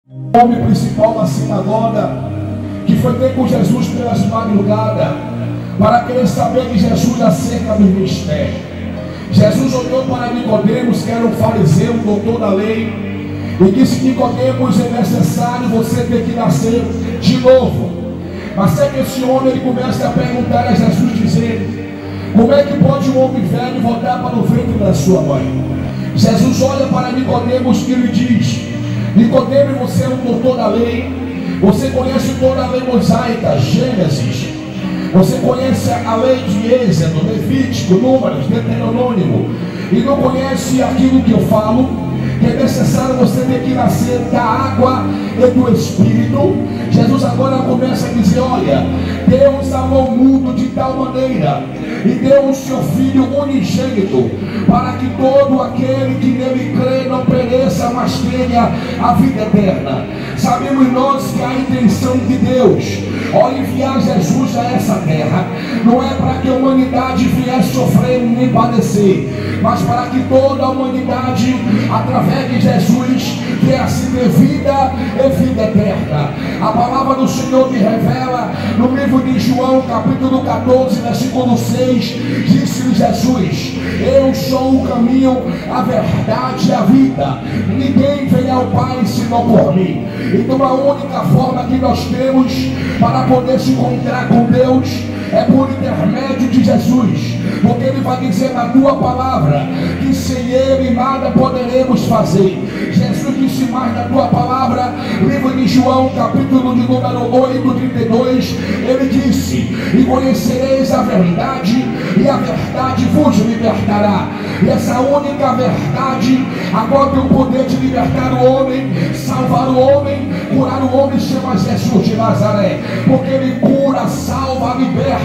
O homem principal da sinagoga, que foi ter com Jesus pelas madrugadas, para querer saber de Jesus acerca do ministério. Jesus olhou para Nicodemos, que era um fariseu, um doutor da lei, e disse: Nicodemos, é necessário você ter que nascer de novo. Mas é que esse homem ele começa a perguntar a Jesus, dizendo: como é que pode um homem velho voltar para o ventre da sua mãe? Jesus olha para Nicodemos e lhe diz: Nicodemos, você é um doutor da lei, você conhece toda a lei mosaica, Gênesis, você conhece a lei de Êxodo, Levítico, Números, Deuteronômio, e não conhece aquilo que eu falo, que é necessário você ter que nascer da água e do Espírito. Jesus agora começa a dizer: olha, Deus amou o mundo de tal maneira e deu o seu Filho unigênito, para que todo aquele que nele crê não pereça, mas tenha a vida eterna. Sabemos nós que a intenção de Deus ao enviar Jesus a essa terra não é para que a humanidade viesse sofrer nem padecer, mas para que toda a humanidade, através de Jesus, viesse ter vida e vida eterna. A palavra do Senhor me revela no livro de João, capítulo 14, versículo 6, disse-lhe Jesus: eu sou o caminho, a verdade e a vida, ninguém vem ao Pai senão por mim. Então a única forma que nós temos para poder se encontrar com Deus é por intermédio de Jesus, porque Ele vai dizer na tua palavra que sem Ele nada poderemos fazer. Jesus disse mais na tua palavra, livro de João, capítulo de número 8, 32, Ele disse: e conhecereis a verdade, e a verdade vos libertará. E essa única verdade agora tem o poder de libertar o homem, salvar o homem, curar o homem, chama Jesus de Nazaré, porque Ele cura, salva, liberta,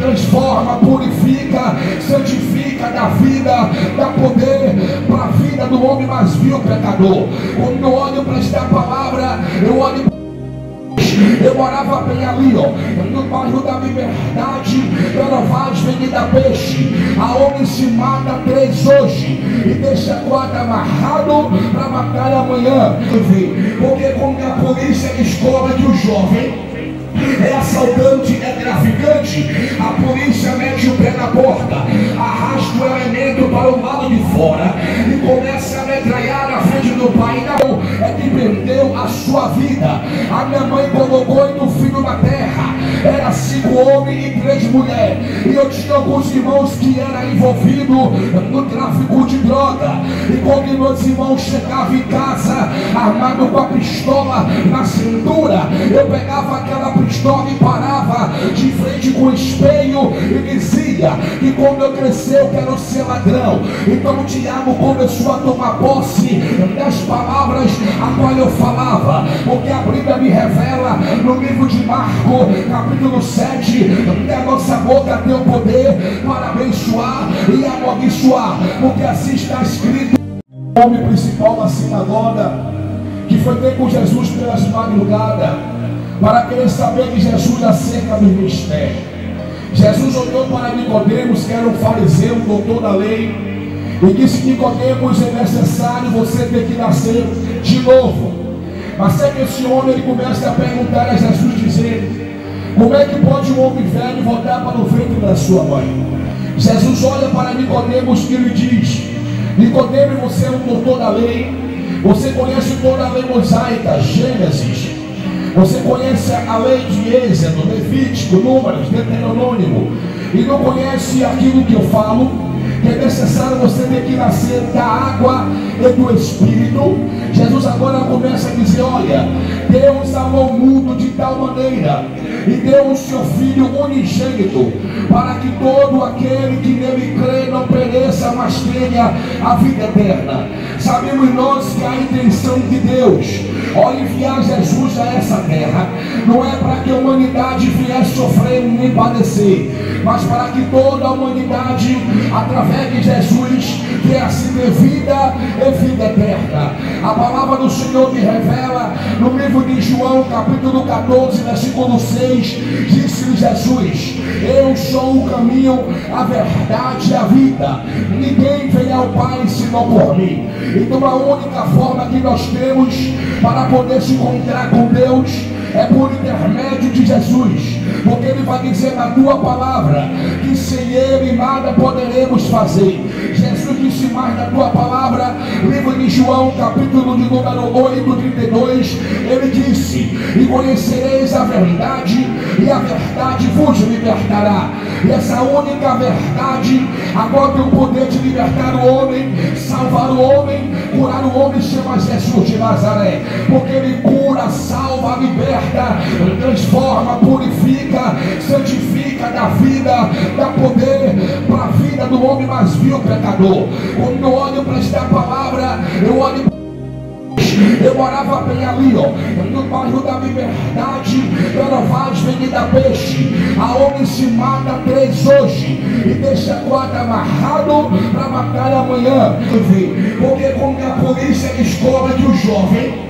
transforma, purifica, santifica, dá vida, dá poder para a vida do homem mais vil pecador. Quando eu olho para esta palavra, eu olho. Eu morava bem ali, no bairro da Liberdade, pela Vaz, Avenida Peixe. Aonde se mata 3 hoje e deixa 4 amarrado para matar amanhã. Porque quando a polícia descobre que o jovem é assaltante, é traficante, a polícia mete o pé na porta, arrasta o elemento para o lado de fora e começa a metralhar na frente do pai. Não, é que perdeu a sua vida. A minha mãe colocou 8 filhos na terra, era 5 homens e 3 mulheres, e eu tinha alguns irmãos que eram envolvidos no tráfico de droga. E quando meus irmãos chegavam em casa armados com a pistola na cintura, eu pegava aquela pistola e parava de frente com o espelho e dizia que quando eu crescer eu quero ser ladrão. Então o diabo começou a tomar posse das palavras a qual eu falava, porque a Bíblia me revela no livro de Marcos, capítulo 7, que a nossa boca tem o poder para abençoar e amaldiçoar, porque assim está escrito. O homem principal da sinagoga, que foi ter com Jesus pelas madrugadas, para querer saber de Jesus acerca do ministério. Jesus olhou para Nicodemos, que era um fariseu, um doutor da lei, e disse: Nicodemos, é necessário você ter que nascer de novo. Mas é que esse homem ele começa a perguntar a Jesus, dizendo: como é que pode um homem velho voltar para o ventre da sua mãe? Jesus olha para Nicodemos e lhe diz: Nicodemos, você é um doutor da lei, você conhece toda a lei mosaica, Gênesis, você conhece a lei de Êxodo, Levítico, Números, Deuteronômio, e não conhece aquilo que eu falo, que é necessário você ter que nascer da água e do Espírito. Jesus agora começa a dizer: olha, Deus amou o mundo de tal maneira e deu o seu Filho unigênito, para que todo aquele que nele crê não pereça, mas tenha a vida eterna. Sabemos nós que a intenção de Deus ao enviar Jesus a essa terra não é para que a humanidade viesse sofrer nem padecer, mas para que toda a humanidade, através de Jesus, que é assim ter vida e vida eterna. A palavra do Senhor me revela no livro de João, capítulo 14, versículo 6, disse-lhe Jesus: eu sou o caminho, a verdade e a vida. Ninguém vem ao Pai senão por mim. Então a única forma que nós temos para poder se encontrar com Deus é por intermédio de Jesus, porque Ele vai dizer na tua palavra que sem Ele nada poderemos fazer. Jesus disse mais na tua palavra, livro de João, capítulo de número 8, 32, Ele disse: e conhecereis a verdade, e a verdade vos libertará. E essa única verdade agora tem o poder de libertar o homem, salvar o homem, curar o homem, chama Jesus de Nazaré, porque Ele cura, salva, liberta, transforma, purifica, santifica, dá vida, dá poder para a vida do homem mais vil pecador. Quando eu olho para esta palavra, eu olho. Eu morava bem ali, no bairro da Liberdade, Perovaz, Avenida Peixe. Aonde se mata 3 hoje e deixa 4 amarrado para matar amanhã. Porque quando a polícia descobre que o jovem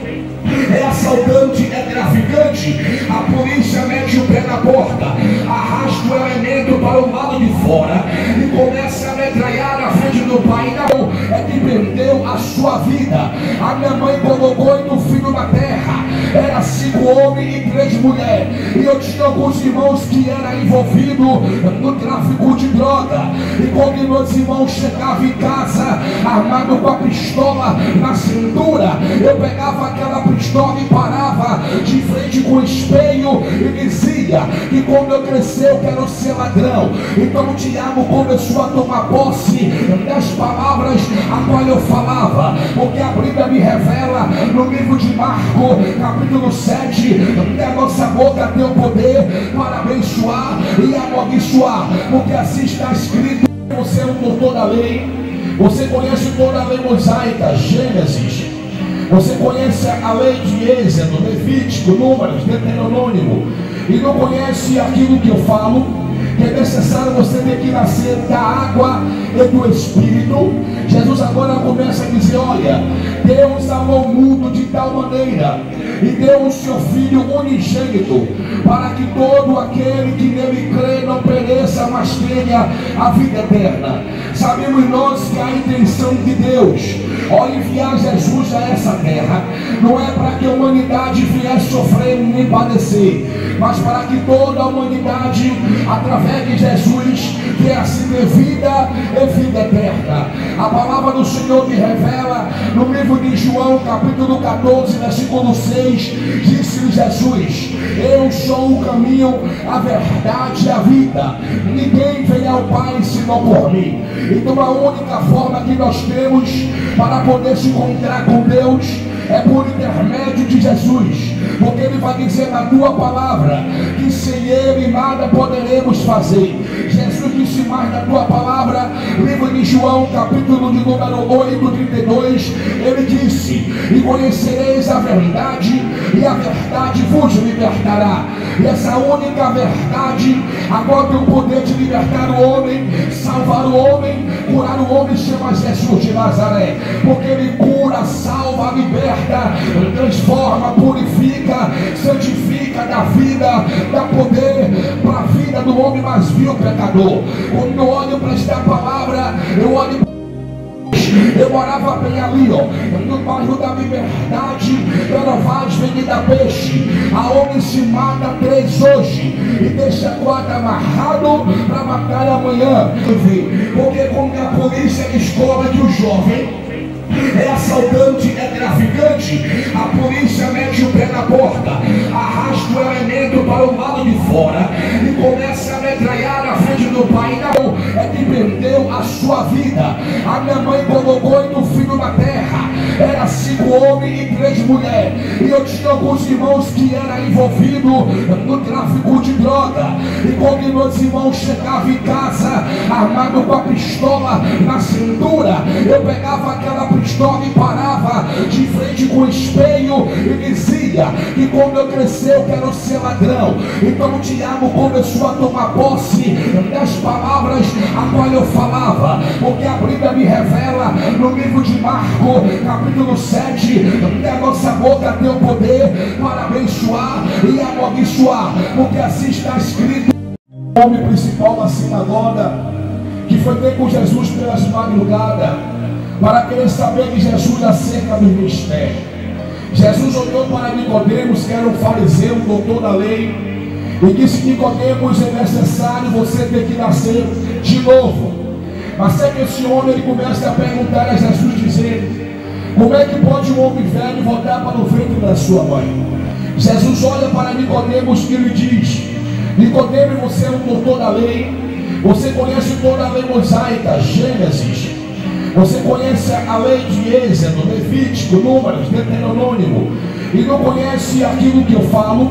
é assaltante, é traficante, a polícia mete o pé na porta, arrasta o elemento para o lado de fora e começa a metralhar na frente do pai. Não, é que perdeu a sua vida. A minha mãe colocou 8 filhos na terra, era 5 homens e 3 mulheres, e eu tinha alguns irmãos que eram envolvidos no tráfico de droga. E quando meus irmãos chegavam em casa armados com a pistola na cintura, eu pegava aquela pistola e parava de frente com o espelho e dizia que quando eu crescer eu quero ser ladrão. Então o diabo começou a tomar posse das palavras a qual eu falava, porque a Bíblia me revela no livro de Marcos, capítulo 7, que a nossa boca tem o poder para abençoar e amaldiçoar, porque assim está escrito. Você é um doutor da lei, você conhece toda a lei mosaica, Gênesis, você conhece a lei de Êxodo, Levítico, Números, Deuteronômio, e não conhece aquilo que eu falo, que é necessário você ter que nascer da água e do Espírito. Jesus agora começa a dizer: olha, Deus amou o mundo de tal maneira e deu o seu Filho unigênito, para que todo aquele que nele crê não pereça, mas tenha a vida eterna. Sabemos nós que a intenção de Deus ao enviar Jesus a essa terra não é para que a humanidade viesse sofrer nem padecer, mas para que toda a humanidade, através de Jesus, tenha assim ter vida e vida eterna. A palavra do Senhor me revela no livro de João, capítulo 14, versículo 6, disse-lhe Jesus: eu sou o caminho, a verdade e a vida. Ninguém vem ao Pai senão por mim. Então a única forma que nós temos para poder se encontrar com Deus é por intermédio de Jesus, porque Ele vai dizer na tua palavra que sem Ele nada poderemos fazer. Jesus disse mais na tua palavra, livro de João, capítulo de número 8, 32, Ele disse: e conhecereis a verdade, e a verdade vos libertará. E essa única verdade agora tem o poder de libertar o homem, salvar o homem, curar o homem, chama Jesus de Nazaré, porque Ele cura, salva, liberta, transforma, purifica, santifica, dá vida, dá poder para a vida do homem mais vil pecador. Quando eu olho para esta palavra, eu olho. Eu morava bem ali, no bairro da Liberdade, Perovaz, Avenida Peixe. Aonde se mata 3 hoje e deixa 4 amarrado para matar amanhã. Porque quando a polícia descobre que o jovem é assaltante, é traficante, a polícia mete o pé na porta, arrasta o elemento para o lado de fora e começa a metralhar na frente do pai. Não, é que perdeu a sua vida. A minha mãe colocou 8 filhos na terra, era 5 homens e 3 mulheres, e eu tinha alguns irmãos que eram envolvidos no tráfico de droga. E quando meus irmãos chegavam em casa armados com a pistola na cintura, eu pegava aquela pistola e parava de frente com o espelho e dizia dizia que quando eu crescer eu quero ser ladrão. Então Tiago começou a tomar posse das palavras a qual eu falava, porque a Bíblia me revela no livro de Marcos, capítulo 7, que a nossa boca tem o poder para abençoar e amaldiçoar, porque assim está escrito. O homem principal da sinagoga, que foi ter com Jesus pelas madrugadas, para querer saber de Jesus acerca do ministério. Jesus olhou para Nicodemos, que era um fariseu, um doutor da lei, e disse: Nicodemos, é necessário você ter que nascer de novo. Mas é que esse homem ele começa a perguntar a Jesus, dizendo: como é que pode um homem velho voltar para o ventre da sua mãe? Jesus olha para Nicodemos e lhe diz: Nicodemos, você é um doutor da lei, você conhece toda a lei mosaica, Gênesis, você conhece a lei de Êxodo, Levítico, Números, Deuteronômio, e não conhece aquilo que eu falo,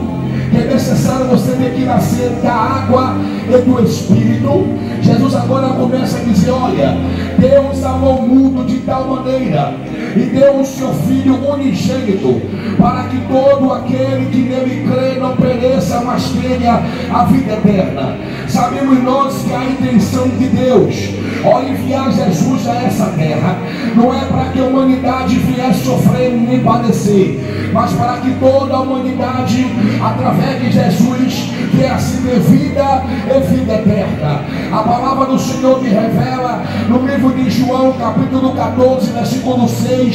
que é necessário você ter que nascer da água e do Espírito. Jesus agora começa a dizer: olha, Deus amou o mundo de tal maneira e deu o seu Filho unigênito, para que todo aquele que nele crê não pereça, mas tenha a vida eterna. Sabemos nós que a intenção de Deus ao enviar Jesus a essa terra não é para que a humanidade viesse sofrer nem padecer, mas para que toda a humanidade, através de Jesus, viesse ter vida e vida eterna. A palavra do Senhor me revela no livro de João, capítulo 14, versículo 6,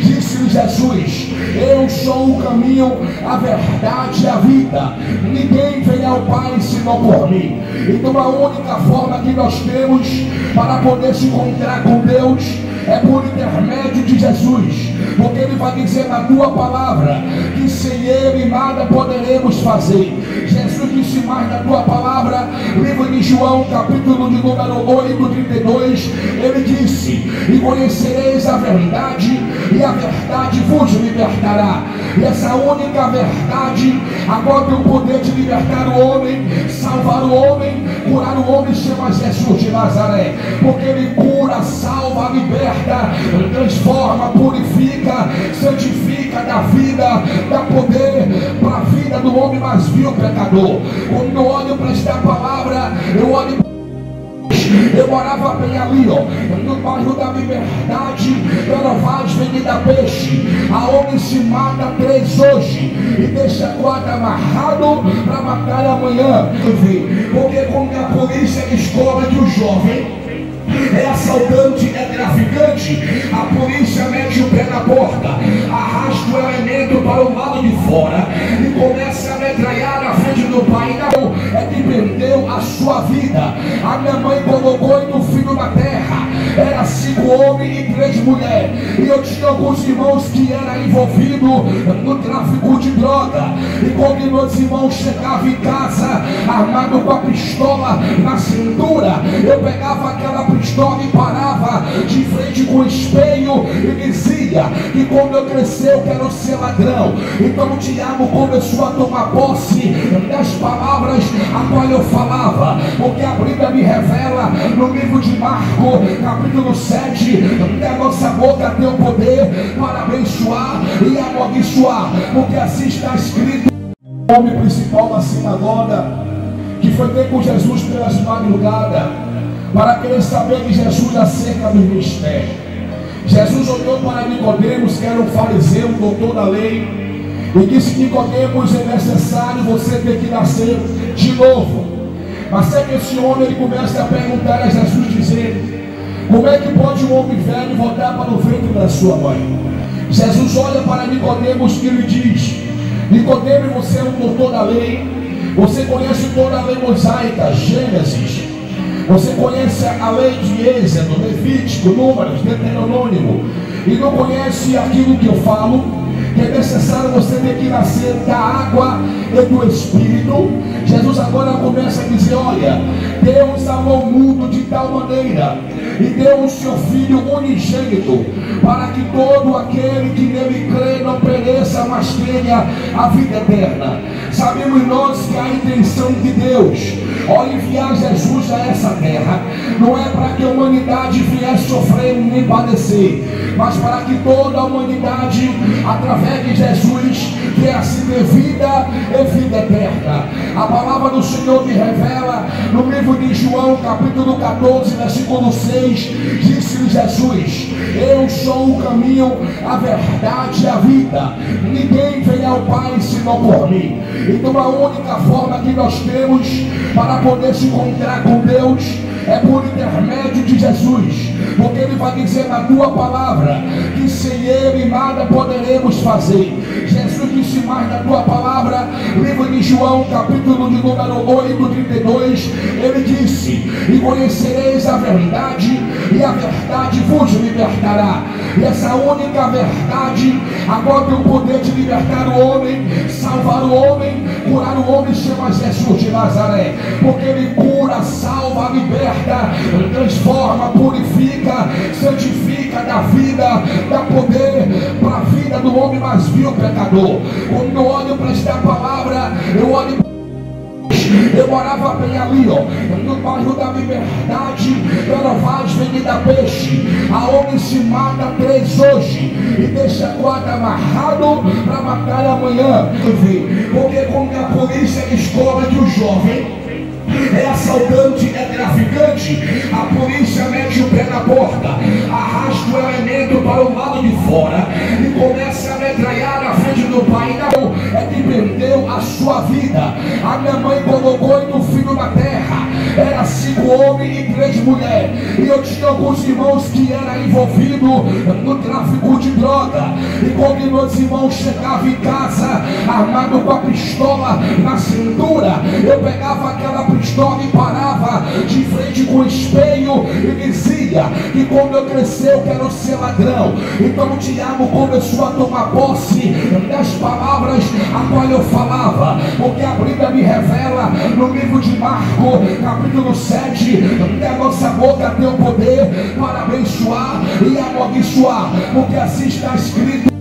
disse-lhe Jesus: eu sou o caminho, a verdade e a vida, ninguém vem ao Pai senão por mim. Então a única forma que nós temos para poder se encontrar com Deus é por intermédio de Jesus, porque Ele vai dizer na tua palavra que sem Ele nada poderemos fazer. Jesus disse mais na tua palavra, livro de João, capítulo de número 8, 32, Ele disse: e conhecereis a verdade, e a verdade vos libertará. E essa única verdade agora tem o poder de libertar o homem, salvar o homem, curar o homem, chama Jesus de Nazaré, porque Ele cura, salva, liberta, transforma, purifica, santifica, dá vida, dá poder para a vida do homem mais vil pecador. Quando eu olho para esta palavra, eu olho. Eu morava bem ali, ó, no bairro da Liberdade, pela Vaz, Avenida Peixe. Aonde se mata 3 hoje e deixa 4 amarrado para matar amanhã. Porque quando a polícia descobre que o jovem é assaltante, é traficante, a polícia mete o pé na porta, arrasta o elemento para o lado de fora e começa a metralhar na frente do pai. Não, é que perdeu a sua vida. A minha mãe colocou 8 filhos na terra, era 5 homens e 3 mulheres, e eu tinha alguns irmãos que eram envolvidos no tráfico de droga. E quando meus irmãos chegavam em casa armados com a pistola na cintura, eu pegava aquela pistola e parava de frente com o espelho e dizia que quando eu crescer eu quero ser ladrão. Então Tiago começou a tomar posse das palavras a qual eu falava, porque a Bíblia me revela no livro de Marcos, capítulo 7, que a nossa boca tem o poder para abençoar e amaldiçoar, porque assim está escrito. O homem principal da sinagoga, que foi ter com Jesus pelas madrugadas, para querer saber de Jesus acerca do ministério. Jesus olhou para Nicodemos, que era um fariseu, um doutor da lei, e disse: Nicodemos, é necessário você ter que nascer de novo. Mas é que esse homem ele começa a perguntar a Jesus, dizendo: como é que pode um homem velho voltar para o ventre da sua mãe? Jesus olha para Nicodemos e lhe diz: Nicodemos, você é um doutor da lei, você conhece toda a lei mosaica, Gênesis, você conhece a lei de Êxodo, Levítico, Números, Deuteronômio, e não conhece aquilo que eu falo, que é necessário você ter que nascer da água e do Espírito. Jesus agora começa a dizer: olha, Deus amou o mundo de tal maneira e deu o seu Filho unigênito, para que todo aquele que nele crê não pereça, mas tenha a vida eterna. Sabemos nós que a intenção de Deus ao enviar Jesus a essa terra, não é para que a humanidade viesse sofrer nem padecer, mas para que toda a humanidade, através de Jesus, viesse ter vida e vida eterna. A palavra do Senhor me revela no livro de João, capítulo 14, versículo 6, disse-lhe Jesus: eu sou o caminho, a verdade e a vida, ninguém vem ao Pai senão por mim. Então a única forma que nós temos para poder se encontrar com Deus é por intermédio de Jesus, porque Ele vai dizer na tua palavra que sem Ele nada poderemos fazer. Jesus disse mais na tua palavra, livro de João, capítulo de número 8, 32, Ele disse: e conhecereis a verdade, e a verdade vos libertará. E essa única verdade agora tem o poder de libertar o homem, salvar o homem, curar o homem, chama Jesus de Nazaré, porque Ele cura, salva, liberta, transforma, purifica, santifica, dá vida, dá poder para a vida do homem mais vil pecador. Quando eu olho para esta palavra, eu olho. Eu morava bem ali, no bairro da Liberdade, pela Vaz, Avenida Peixe. Aonde se mata 3 hoje e deixa 4 amarrado para matar amanhã. Porque quando a polícia descobre que o jovem é assaltante, é traficante, a polícia mete o pé na porta, arrasta o elemento para o lado de fora e começa a metralhar na frente do pai. Não, é que perdeu a sua vida. A minha mãe colocou 8 filhos na terra, era 5 homens e 3 mulheres, e eu tinha alguns irmãos que eram envolvidos no tráfico de droga. E quando meus irmãos chegavam em casa armados com a pistola na cintura, eu pegava aquela pistola e parava de frente com o espelho e dizia que quando eu crescer eu quero ser ladrão. Então o diabo começou a tomar posse das palavras a qual eu falava, porque a Bíblia me revela no livro de Marcos, capítulo 7, que a nossa boca tem o poder para abençoar e amaldiçoar, porque assim está escrito: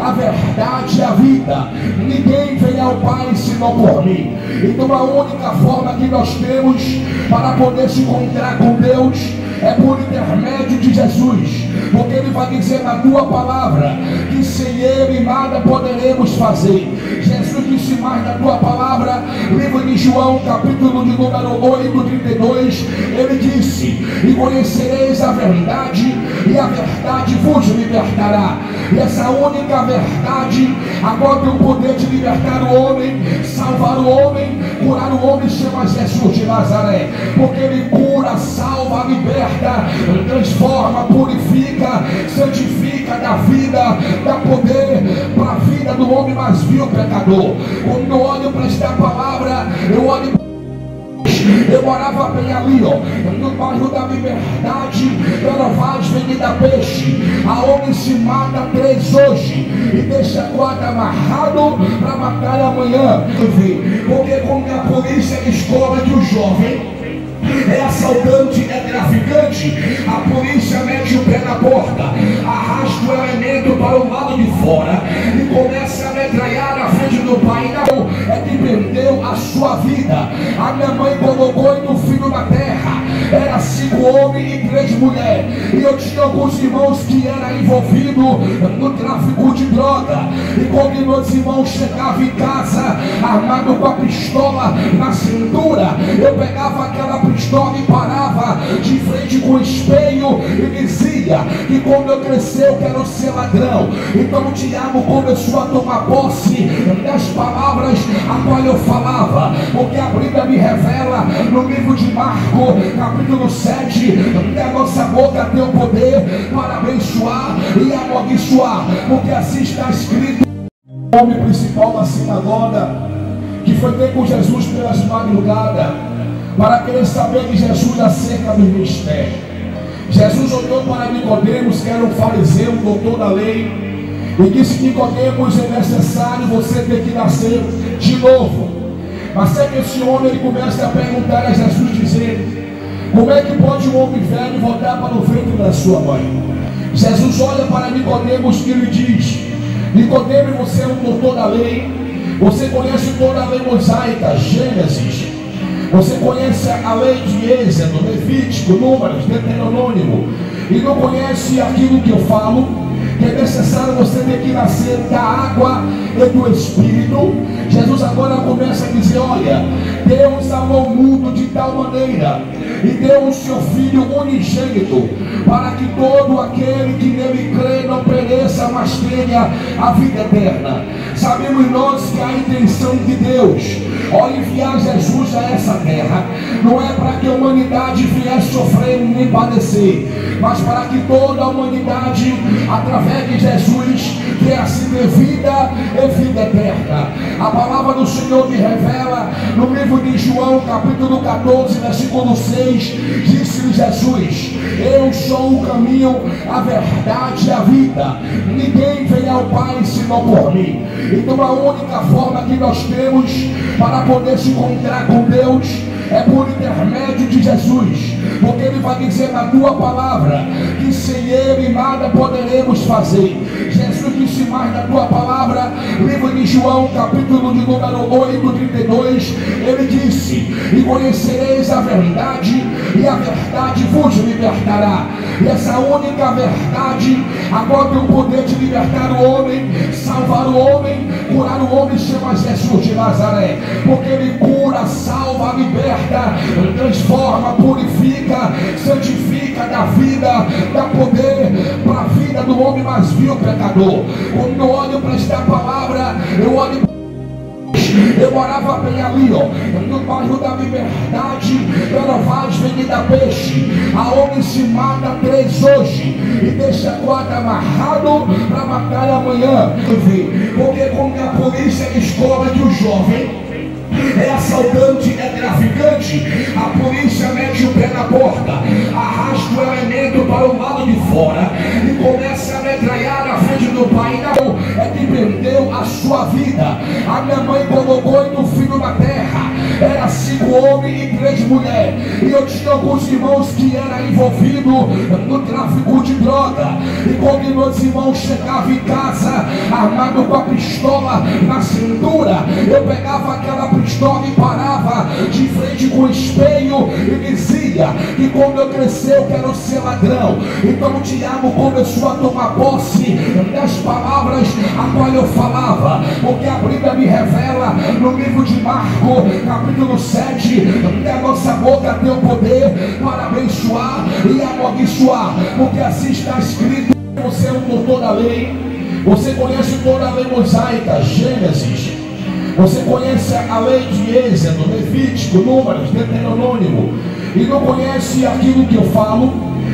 a verdade e a vida, ninguém vem ao Pai senão por mim. Então a única forma que nós temos para poder se encontrar com Deus é por intermédio de Jesus, porque Ele vai dizer na tua palavra que sem Ele nada poderemos fazer. Jesus disse mais na tua palavra, livro de João, capítulo de número 8, 32, Ele disse: e conhecereis a verdade, e a verdade vos libertará. E essa única verdade agora tem o poder de libertar o homem, salvar o homem, curar o homem, chama Jesus de Nazaré, porque Ele cura, salva, liberta, transforma, purifica, santifica, dá vida, dá poder para a vida do homem mais vil pecador. Quando eu olho para esta palavra, eu olho. Eu morava bem ali, no bairro da Liberdade, pela Vaz, Avenida Peixe. Aonde se mata 3 hoje e deixa 4 amarrado para matar amanhã. Porque quando a polícia descobre que o jovem é assaltante, é traficante, a polícia mete o pé na porta, arrasta o elemento para o lado de fora e começa a metralhar na frente do pai. Não, é que perdeu a sua vida. A minha mãe colocou 8 filhos na terra, era 5 homens e 3 mulheres, e eu tinha alguns irmãos que eram envolvidos no tráfico de droga. E quando meus irmãos chegavam em casa armados com a pistola na cintura, eu pegava aquela pistola e parava de frente com o espelho e dizia que quando eu crescer eu quero ser ladrão. Então o diabo começou a tomar posse das palavras a qual eu falava, porque a Bíblia me revela no livro de Marcos, capítulo 7, que a nossa boca tem o poder para abençoar e amaldiçoar, porque assim está escrito. O homem principal da sinagoga, que foi ter com Jesus pelas madrugadas, para querer saber de Jesus acerca do ministério. Jesus olhou para Nicodemos, que era um fariseu, um doutor da lei, e disse: Nicodemos, é necessário você ter que nascer de novo. Mas é que esse homem ele começa a perguntar a Jesus, dizendo: como é que pode um homem velho voltar para o ventre da sua mãe? Jesus olha para Nicodemos e lhe diz: Nicodemos, você é um doutor da lei, você conhece toda a lei mosaica, Gênesis, Você conhece a lei de Êxodo, Levítico, Números, Deuteronômio, e não conhece aquilo que eu falo, que é necessário você ter que nascer da água e do Espírito. Jesus agora começa a dizer: olha, Deus amou o mundo de tal maneira e deu o seu Filho unigênito, para que todo aquele que nele crê não pereça, mas tenha a vida eterna. Sabemos nós que a intenção de Deus ao enviar Jesus a essa terra não é para que a humanidade viesse sofrer nem padecer, mas para que toda a humanidade, através de Jesus, viesse ter vida e vida eterna. A palavra do Senhor me revela no livro de João, capítulo 14, versículo 6, disse-lhe Jesus: eu sou o caminho, a verdade e a vida, ninguém vem ao Pai senão por mim. Então a única forma que nós temos para poder se encontrar com Deus é por intermédio de Jesus, porque Ele vai dizer na tua palavra que sem Ele nada poderemos fazer. Jesus disse mais na tua palavra, livro de João, capítulo de número 8, 32, Ele disse: e conhecereis a verdade, e a verdade vos libertará. E essa única verdade agora tem o poder de libertar o homem, salvar o homem, curar o homem, chama Jesus de Nazaré, porque Ele cura, salva, liberta, transforma, purifica, santifica, dá vida, dá poder para a vida do homem mais vil pecador. Quando eu olho para esta palavra, eu olho. Eu morava bem ali, ó, no bairro da Liberdade, Perovaz, Avenida Peixe. Aonde se mata 3 hoje e deixa 4 amarrado para matar amanhã. Porque quando a polícia descobre que o jovem é assaltante, é traficante, a polícia mete o pé na porta, arrasta o elemento para o lado de fora e começa a metralhar na frente do pai. Não, é que perdeu a sua vida. A minha mãe colocou 8 filhos na terra, era 5 homens e 3 mulheres, e eu tinha alguns irmãos que eram envolvidos no tráfico de droga. E quando meus irmãos chegavam em casa armado com a pistola na cintura, eu pegava aquela pistola e parava de frente com o espelho e dizia que quando eu crescer eu quero ser ladrão. Então o diabo começou a tomar posse das palavras a qual eu falava, porque a Bíblia me revela no livro de Marcos, capítulo 7, que a nossa boca tem o poder para abençoar e amaldiçoar, porque assim está escrito. Você é um doutor da lei, você conhece toda a lei mosaica, Gênesis, você conhece a lei de Êxodo, Levítico, Números, Deuteronômio, e não conhece aquilo que eu falo,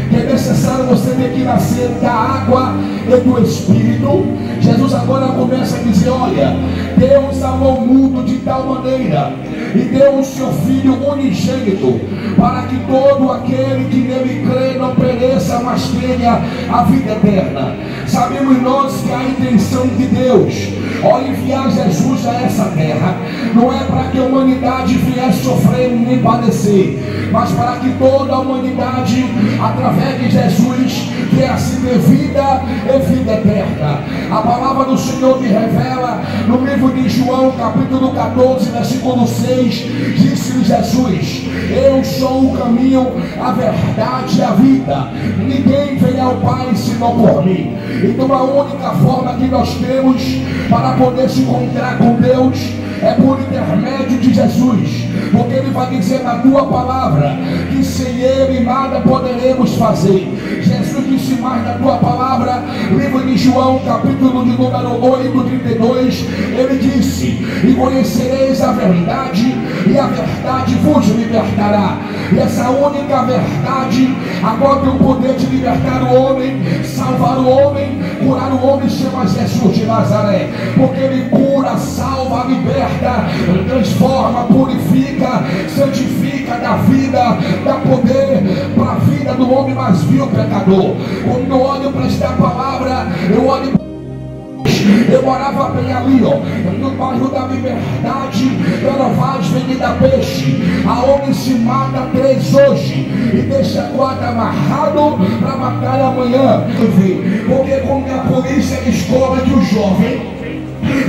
que é necessário você ter que nascer da água e do Espírito. Jesus agora começa a dizer: olha, Deus amou o mundo de tal maneira e deu o seu Filho unigênito, para que todo aquele que nele crê não pereça, mas tenha a vida eterna. Sabemos nós que a intenção de Deus ao enviar Jesus a essa terra não é para que a humanidade viesse sofrer nem padecer, mas para que toda a humanidade, através de Jesus, viesse ter vida e vida eterna. A palavra do Senhor me revela no livro de João, capítulo 14, versículo 6, disse-lhe Jesus: eu sou o caminho, a verdade e a vida, ninguém vem ao Pai senão por mim. Então a única forma que nós temos para poder se encontrar com Deus é por intermédio de Jesus, porque Ele vai dizer na tua palavra que sem Ele nada poderemos fazer. Jesus disse mais na tua palavra, livro de João, capítulo de número 8, 32, Ele disse: e conhecereis a verdade, e a verdade vos libertará. E essa única verdade agora tem o poder de libertar o homem, salvar o homem, curar o homem, chama Jesus de Nazaré, porque Ele cura, salva, liberta, transforma, purifica, santifica, dá vida, dá poder para a vida do homem mais vil pecador. Quando eu olho para esta palavra, eu olho. Eu morava bem ali, ó, no bairro da Liberdade, Perovaz, Avenida Peixe. Aonde se mata 3 hoje e deixa 4 amarrado para matar amanhã. Porque quando a polícia descobre que o jovem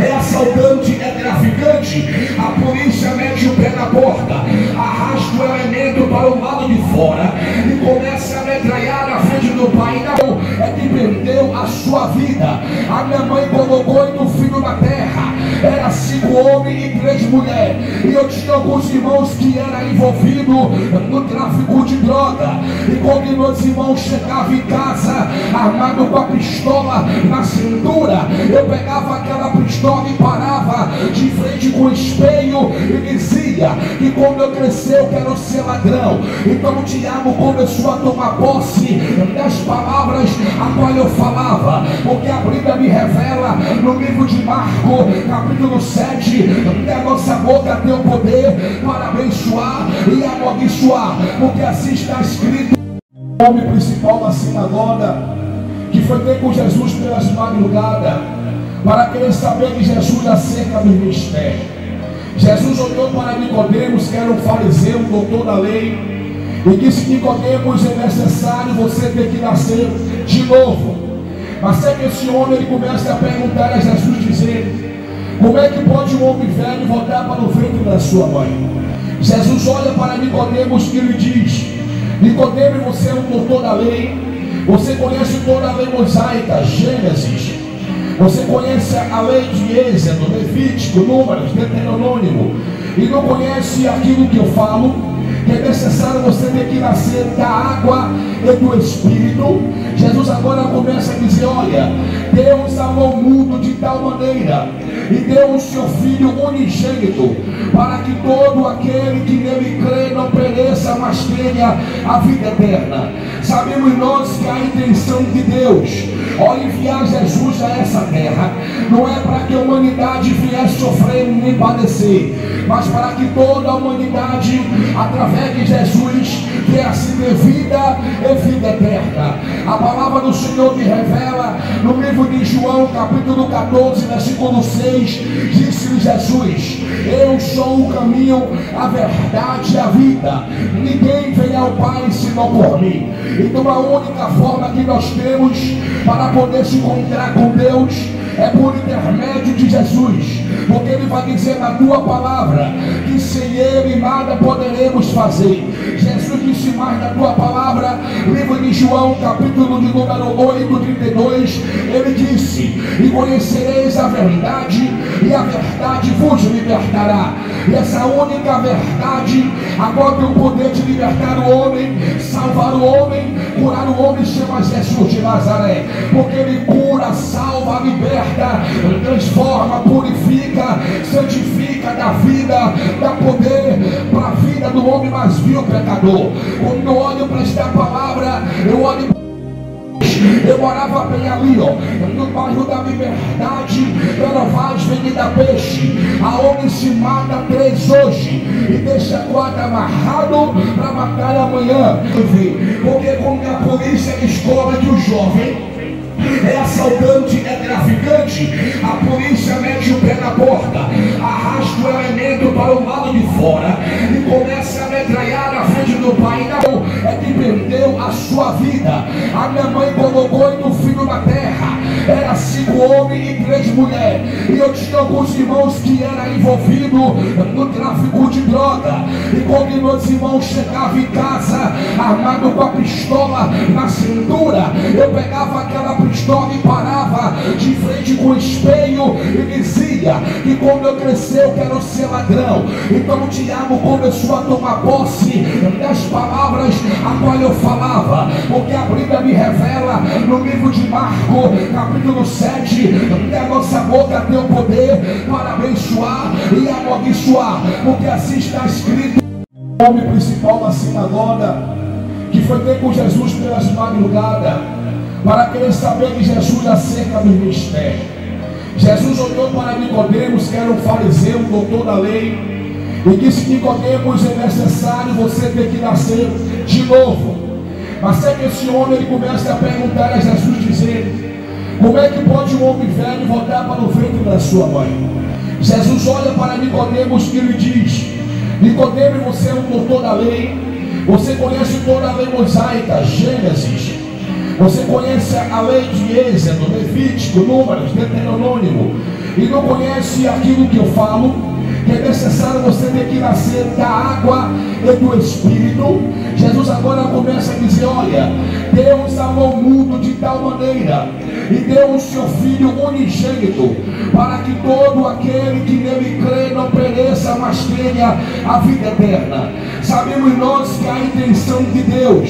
é assaltante, é traficante. A polícia mete o pé na porta, arrasta o elemento para o lado de fora e começa a metralhar na frente do pai. Não, é que perdeu a sua vida. A minha mãe colocou 8 filhos na terra, era 5 homens e 3 mulheres, e eu tinha alguns irmãos que eram envolvidos no tráfico de droga. E quando meus irmãos chegavam em casa armado com a pistola na cintura, eu pegava aquela pistola e parava de frente com o espelho e dizia que quando eu crescer eu quero ser ladrão. Então o diabo começou a tomar posse das palavras a qual eu falava, porque a Bíblia me revela no livro de Marcos, capítulo 7, que a nossa boca tem o poder para abençoar e amaldiçoar, porque assim está escrito. O homem principal da sinagoga, que foi ter com Jesus pelas madrugadas, para querer saber de Jesus acerca do ministério. Jesus olhou para Nicodemos, que era um fariseu, um doutor da lei, e disse: Nicodemos, é necessário você ter que nascer de novo. Mas é que esse homem ele começa a perguntar a Jesus, dizendo: como é que pode um homem velho voltar para o ventre da sua mãe? Jesus olha para Nicodemos e lhe diz: Nicodemos, você é um doutor da lei, você conhece toda a lei mosaica, Gênesis, você conhece a lei de Êxodo, Levítico, Números, Deuteronômio, e não conhece aquilo que eu falo, que é necessário você ter que nascer da água e do Espírito. Jesus agora começa a dizer: olha, Deus amou o mundo de tal maneira e deu o seu Filho unigênito, para que todo aquele que nele crê não pereça, mas tenha a vida eterna. Sabemos nós que a intenção de Deus ao enviar Jesus a essa terra não é para que a humanidade viesse sofrer nem padecer, mas para que toda a humanidade, através de Jesus, viesse ter vida e vida eterna. A palavra do Senhor me revela no livro de João, capítulo 14, versículo 6, disse-lhe Jesus: eu sou o caminho, a verdade e a vida, ninguém vem ao Pai senão por mim. Então a única forma que nós temos para poder se encontrar com Deus é por intermédio de Jesus, porque Ele vai dizer na tua palavra que sem Ele nada poderemos fazer. Jesus disse mais na tua palavra, livro de João, capítulo de número 8, 32, Ele disse: e conhecereis a verdade, e a verdade vos libertará. E essa única verdade agora tem o poder de libertar o homem, salvar o homem, curar o homem, chama Jesus de Nazaré, porque Ele cura, salva, liberta, transforma, purifica, santifica, dá vida, dá poder para a vida do homem mais vil pecador. Quando eu olho para esta palavra, eu olho. Eu morava bem ali, ó, no bairro da Liberdade, pela Vaz, Avenida Peixe. Aonde se mata 3 hoje e deixa 4 amarrado para matar amanhã. Porque quando a polícia descobre que o jovem é assaltante, é traficante, a polícia mete o pé na porta, arrasta o elemento para o lado de fora e começa a metralhar na frente do pai. Não, é que perdeu a sua vida. A minha mãe colocou 8 filhos na terra, era 5 homens e 3 mulheres, e eu tinha alguns irmãos que eram envolvidos no tráfico de droga. E quando meus irmãos chegavam em casa armado com a pistola na cintura, eu pegava aquela pistola e parava de frente com o espelho e dizia que quando eu crescer eu quero ser ladrão. Então o diabo começou a tomar posse das palavras a qual eu falava, porque a Bíblia me revela no livro de Marcos, capítulo 7, que a nossa boca tem o poder para abençoar e amaldiçoar, porque assim está escrito. O homem principal da sinagoga, que foi ter com Jesus pelas madrugadas, para querer saber de Jesus acerca do ministério. Jesus olhou para Nicodemos, que era um fariseu, um doutor da lei, e disse: Nicodemos, é necessário você ter que nascer de novo. Mas é que esse homem ele começa a perguntar a Jesus, dizendo: como é que pode um homem velho voltar para o ventre da sua mãe? Jesus olha para Nicodemos e lhe diz: Nicodemos, você é um doutor da lei, você conhece toda a lei mosaica, Gênesis, você conhece a lei de Êxodo, Levítico, Números, Deuteronômio, e não conhece aquilo que eu falo, que é necessário você ter que nascer da água e do Espírito, Jesus agora começa a dizer: olha, Deus amou o mundo de tal maneira e deu o seu Filho unigênito, para que todo aquele que nele crê não pereça, mas tenha a vida eterna. Sabemos nós que a intenção de Deus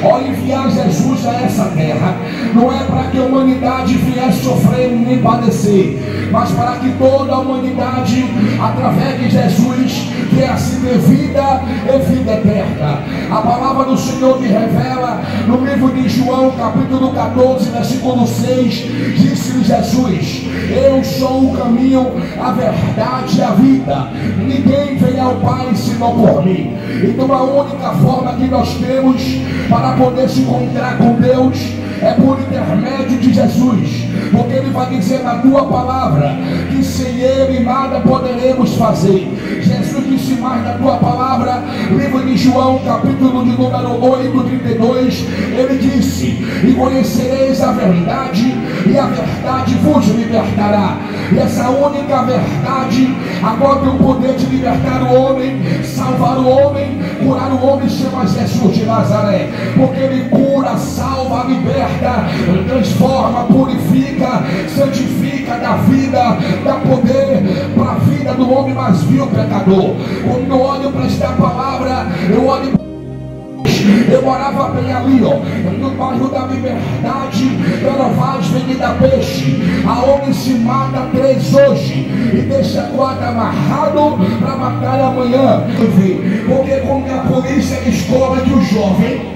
ao enviar Jesus a essa terra não é para que a humanidade viesse sofrer nem padecer, mas para que toda a humanidade, através de Jesus, viesse ter vida e vida eterna. A palavra do Senhor me revela no livro de João, capítulo 14, versículo 6, disse-lhe Jesus: eu sou o caminho, a verdade e a vida, ninguém vem ao Pai senão por mim. Então a única forma que nós temos para poder se encontrar com Deus é por intermédio de Jesus, porque Ele vai dizer na tua palavra que sem Ele nada poderemos fazer. Jesus disse mais na tua palavra, livro de João, capítulo de número 8, 32, Ele disse: e conhecereis a verdade, e a verdade vos libertará. E essa única verdade agora tem o poder de libertar o homem, salvar o homem, curar o homem, chama Jesus de Nazaré, porque Ele cura, salva, liberta, transforma, purifica, santifica, dá vida, dá poder para a vida do homem mais vil pecador. Quando eu olho para esta palavra, eu olho. Eu morava bem ali, no bairro da Liberdade, pela Avenida Peixe, aonde se mata 3 hoje e deixa 4 amarrado para matar amanhã. Porque quando a polícia descobre que o jovem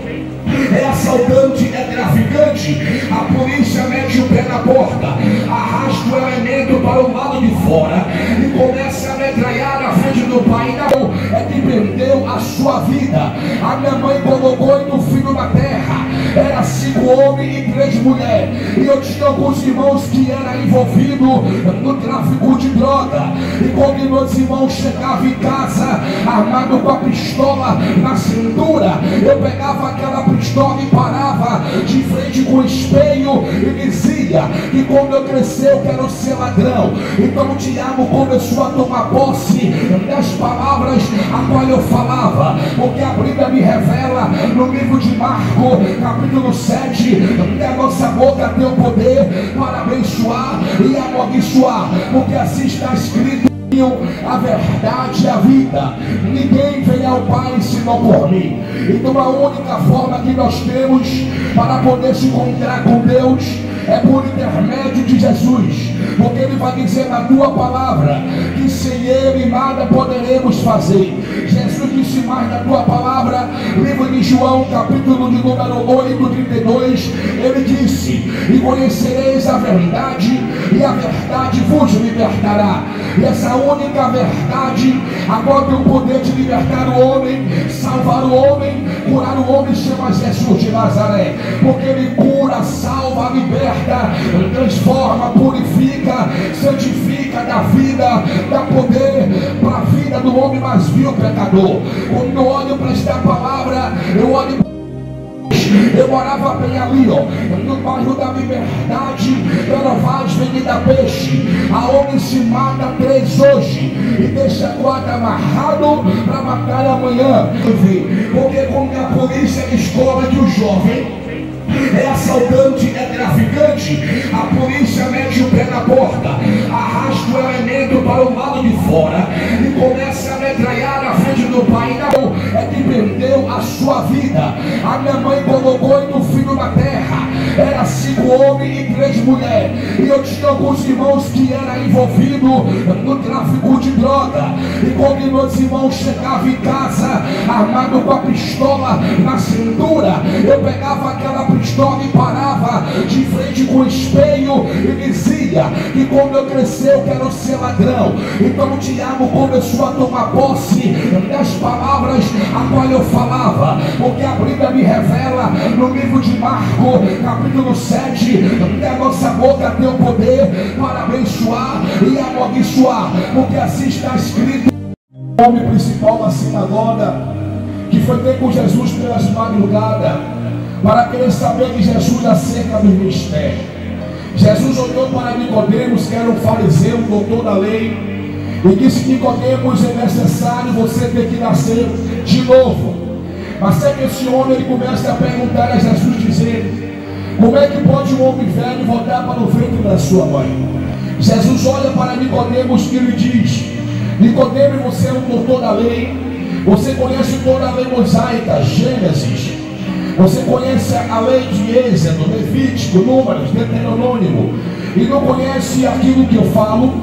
é assaltante, é traficante, a polícia mete o pé na porta, arrasta o elemento para o lado de fora e começa a metralhar na frente do pai. Não, é que perdeu a sua vida. A minha mãe colocou 8 filhos na terra, era 5 homens e 3 mulheres, e eu tinha alguns irmãos que eram envolvidos no tráfico de droga. E quando meus irmãos chegavam em casa armado com a pistola na cintura, eu pegava aquela pistola e parava de frente com o espelho e dizia que quando eu crescer eu quero ser ladrão. Então o diabo começou a tomar posse das palavras a qual eu falava, porque a Bíblia me revela no livro de Marcos, capítulo 7, que a nossa boca tem o poder para abençoar e amaldiçoar, porque assim está escrito: a verdade e a vida, ninguém vem ao Pai senão por mim. Então a única forma que nós temos para poder se encontrar com Deus é por intermédio de Jesus, porque Ele vai dizer na tua palavra que sem Ele nada poderemos fazer. Jesus disse mais na tua palavra, livro de João, capítulo de número 8, 32, Ele disse: e conhecereis a verdade, e a verdade vos libertará. E essa única verdade agora tem o poder de libertar o homem, salvar o homem, curar o homem, chama Jesus de Nazaré, porque Ele cura, salva, liberta, transforma, purifica, santifica, dá vida, dá poder para a vida do homem mais vil pecador. Quando eu olho para esta palavra, eu olho. Eu morava bem ali, no bairro da Liberdade, pela Avenida Peixe, aonde se mata 3 hoje e deixa 4 amarrado para matar amanhã. Porque quando a polícia descobre que o jovem é assaltante, é traficante, a polícia mete o pé na porta, arrasta o elemento para o lado de fora e começa a metralhar na frente do pai. Não, é que perdeu a sua vida. A minha mãe colocou 8 filhos na terra, era 5 homens e 3 mulheres, e eu tinha alguns irmãos que eram envolvidos no tráfico de droga. E quando meus irmãos chegavam em casa armado com a pistola na cintura, eu pegava aquela pistola e parava de frente com o espelho e dizia que quando eu crescer eu quero ser ladrão. Então o diabo começou a tomar posse das palavras a qual eu falava, porque a Bíblia me revela no livro de Marcos, capítulo 7, que a nossa boca tem o poder para abençoar e amaldiçoar, porque assim está escrito. O homem principal da sinagoga, que foi ter com Jesus pelas madrugadas, para querer saber de Jesus acerca do ministério. Jesus olhou para Nicodemos, que era um fariseu, um doutor da lei, e disse: Nicodemos, é necessário você ter que nascer de novo. Mas é que esse homem ele começa a perguntar a Jesus, dizendo: como é que pode um homem velho voltar para o ventre da sua mãe? Jesus olha para Nicodemos e lhe diz: Nicodemos, você é um doutor da lei, você conhece toda a lei mosaica, Gênesis, você conhece a lei de Êxodo, Levítico, Números, Deuteronômio, e não conhece aquilo que eu falo,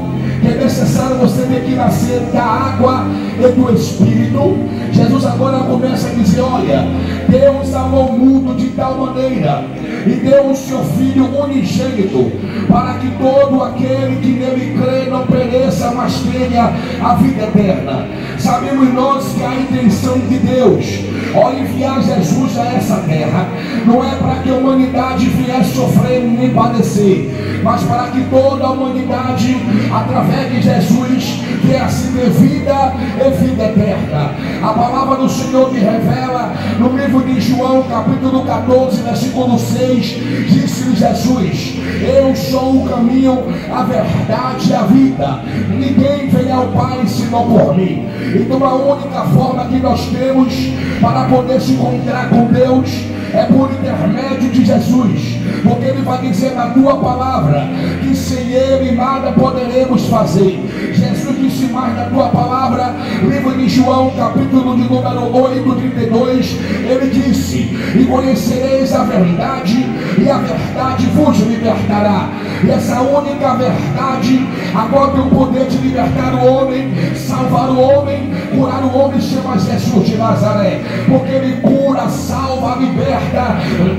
que é necessário você ter que nascer da água e do Espírito. Jesus agora começa a dizer: olha, Deus amou o mundo de tal maneira e deu o seu Filho unigênito, para que todo aquele que nele crê não pereça, mas tenha a vida eterna. Sabemos nós que a intenção de Deus ao enviar Jesus a essa terra não é para que a humanidade viesse sofrer nem padecer, mas para que toda a humanidade, através de Jesus, viesse ter vida e vida eterna. A palavra do Senhor me revela no livro de João, capítulo 14, versículo 6, disse-lhe Jesus: eu sou o caminho, a verdade e a vida, ninguém vem ao Pai senão por mim. Então a única forma que nós temos para poder se encontrar com Deus é por intermédio de Jesus, porque Ele vai dizer na tua palavra que sem Ele nada poderemos fazer. Jesus disse mais na tua palavra, livro de João, capítulo de número 8, 32, Ele disse: e conhecereis a verdade, e a verdade vos libertará. E essa única verdade agora tem o poder de libertar o homem, salvar o homem, curar o homem, chama Jesus de Nazaré, porque Ele cura, salva, liberta,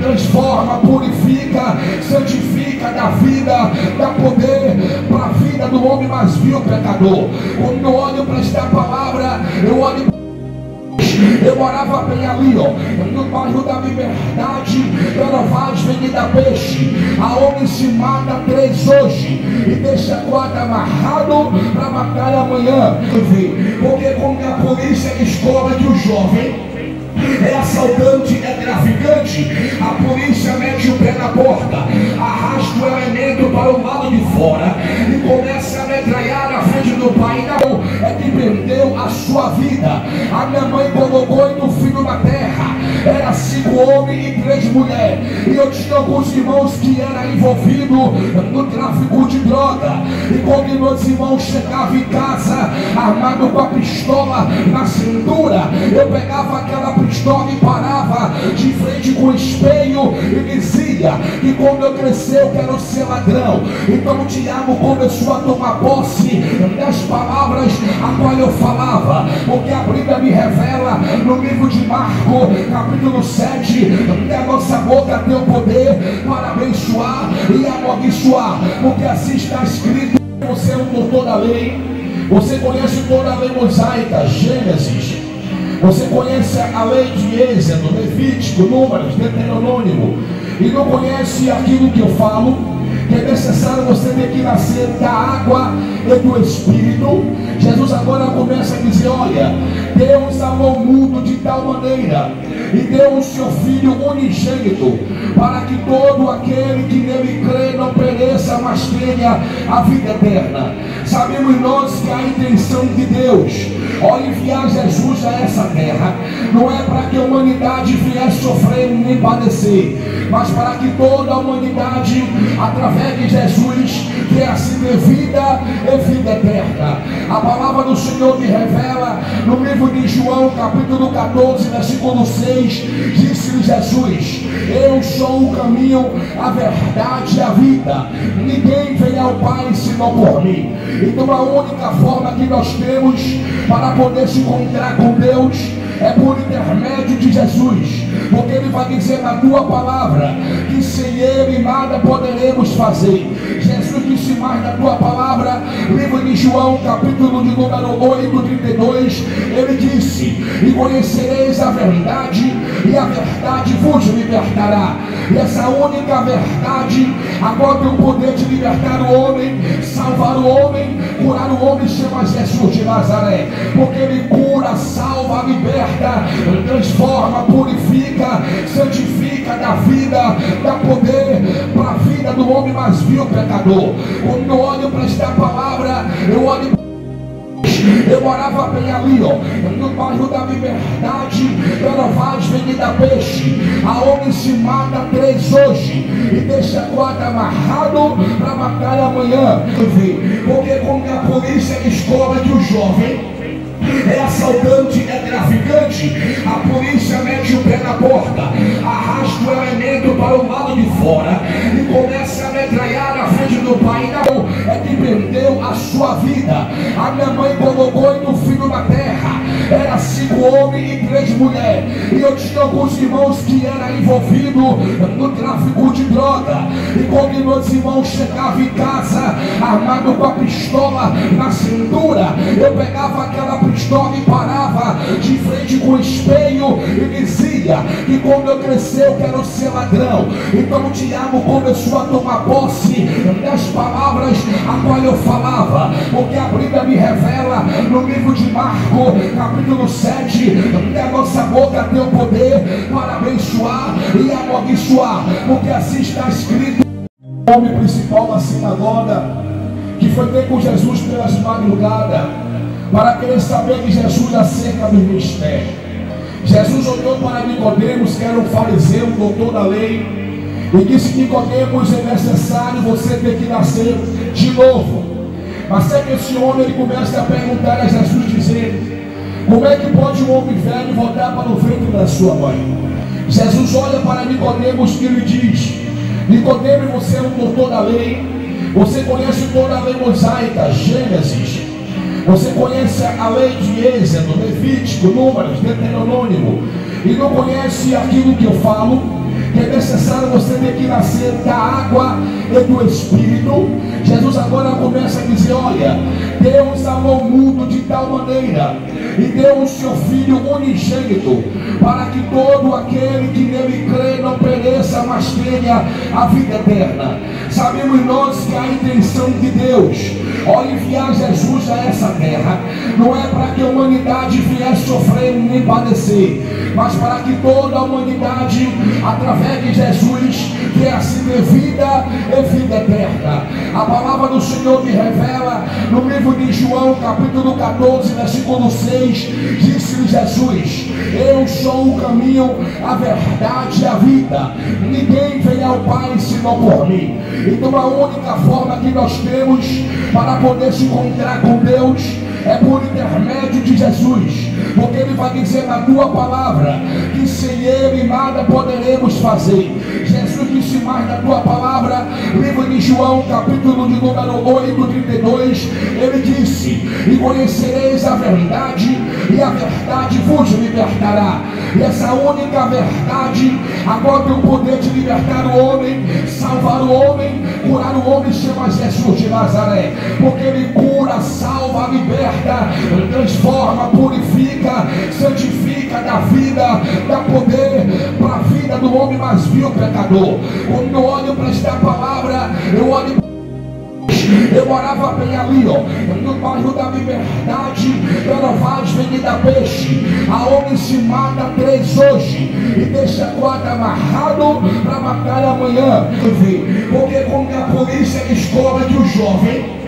transforma, purifica, santifica, dá vida, dá poder para a vida do homem mais vil pecador. Quando eu olho para esta palavra, eu olho. Eu morava bem ali, ó, no bairro da Liberdade, Perovaz, Avenida Peixe. Aonde se mata 3 hoje e deixa 4 amarrado para matar amanhã. Porque quando a polícia descobre que o jovem é assaltante, é traficante, a polícia mete o pé na porta, arrasta o elemento para o lado de fora e começa a metralhar na frente do pai. Não, é que perdeu a sua vida. A minha mãe colocou 8 filhos na terra, era 5 homens e 3 mulheres, e eu tinha alguns irmãos que eram envolvidos no tráfico de droga. E quando meus irmãos chegavam em casa armado com a pistola na cintura, eu pegava aquela pistola e parava de frente com o espelho e dizia que quando eu crescer eu quero ser ladrão. Então o diabo começou a tomar posse das palavras a qual eu falava, porque a Bíblia me revela no livro de Marcos, capítulo 7, que a nossa boca tem o poder para abençoar e amaldiçoar, porque assim está escrito. Você é um doutor da lei, você conhece toda a lei mosaica, Gênesis, você conhece a lei de Êxodo, Levítico, Números, Deuteronômio, e não conhece aquilo que eu falo, que é necessário você ter que nascer da água e do Espírito. Jesus agora começa a dizer: olha, Deus amou o mundo de tal maneira e deu o seu Filho unigênito, para que todo aquele que nele crê não pereça, mas tenha a vida eterna. Sabemos nós que a intenção de Deus ao enviar Jesus a essa terra não é para que a humanidade viesse sofrer nem padecer, mas para que toda a humanidade, através de Jesus, viesse ter vida e vida eterna. A palavra do Senhor me revela no livro de João, capítulo 14, versículo 6, disse-lhe Jesus: eu sou o caminho, a verdade e a vida, ninguém vem ao Pai senão por mim. Então a única forma que nós temos para poder se encontrar com Deus é por intermédio de Jesus, porque Ele vai dizer na tua palavra que sem Ele nada poderemos fazer. Jesus disse mais na tua palavra, livro de João, capítulo de número 8, 32, Ele disse: e conhecereis a verdade, e a verdade vos libertará. E essa única verdade agora tem o poder de libertar o homem, salvar o homem, curar o homem chama Jesus de Nazaré, porque ele cura, salva, liberta, transforma, purifica, santifica, dá vida, dá poder para a vida do homem mais vil pecador. Quando eu olho para esta palavra, eu olho. Eu morava bem ali, ó, no bairro da Liberdade, Perovaz, Avenida Peixe. Aonde se mata 3 hoje e deixa 4 amarrado para matar amanhã. Porque quando a polícia descobre que o jovem é assaltante, é traficante, a polícia mete o pé na porta, arrasta o elemento para o lado de fora e começa a metralhar na frente do pai. Não, é que perdeu a sua vida. A minha mãe colocou 8 filhos na terra, era 5 homens e 3 mulheres, e eu tinha alguns irmãos que eram envolvidos no tráfico de droga. E quando meus irmãos chegavam em casa armado com a pistola na cintura, eu pegava aquela pistola e parava de frente com o espelho e dizia que quando eu crescer eu quero ser ladrão. Então o diabo começou a tomar posse das palavras a qual eu falava, porque a Bíblia me revela no livro de Marcos, capítulo 7, que a nossa boca tem o poder para abençoar e amaldiçoar, porque assim está escrito. O homem principal da sinagoga, que foi ter com Jesus pelas madrugadas, para querer saber de Jesus acerca do ministério. Jesus olhou para Nicodemos, que era um fariseu, um doutor da lei, e disse: Nicodemos, é necessário você ter que nascer de novo. Mas é que esse homem ele começa a perguntar a Jesus, dizendo: como é que pode um homem velho voltar para o ventre da sua mãe? Jesus olha para Nicodemos e lhe diz: Nicodemos, você é um doutor da lei, você conhece toda a lei mosaica, Gênesis, você conhece a lei de Êxodo, Levítico, Números, Deuteronômio, e não conhece aquilo que eu falo, que é necessário você ter que nascer da água e do Espírito. Jesus agora começa a dizer: olha, Deus amou o mundo de tal maneira e deu o seu Filho unigênito, para que todo aquele que nele crê não pereça, mas tenha a vida eterna. Sabemos nós que a intenção de Deus ao enviar Jesus a essa terra não é para que a humanidade viesse sofrer nem padecer, mas para que toda a humanidade, através de Jesus, viesse ter vida e vida eterna. A palavra do Senhor me revela no livro de João, capítulo 14, versículo 6, disse-lhe Jesus: eu sou o caminho, a verdade e a vida, ninguém vem ao Pai senão por mim. Então a única forma que nós temos para poder se encontrar com Deus é por intermédio de Jesus, porque Ele vai dizer na tua palavra que sem Ele nada poderemos fazer. Jesus disse mais na tua palavra, livro de João, capítulo de número 8, 32, Ele disse: e conhecereis a verdade, e a verdade vos libertará. E essa única verdade agora tem o poder de libertar o homem, salvar o homem, curar o homem, chama Jesus de Nazaré, porque Ele cura, salva, liberta, transforma, purifica, santifica, dá vida, dá poder para a vida do homem mais vil pecador. Quando eu olho para esta palavra, eu olho. Eu morava bem ali, ó, no bairro da Liberdade, Perovaz, Avenida Peixe. Aonde se mata 3 hoje e deixa 4 amarrado para matar amanhã. Porque quando a polícia descobre que o jovem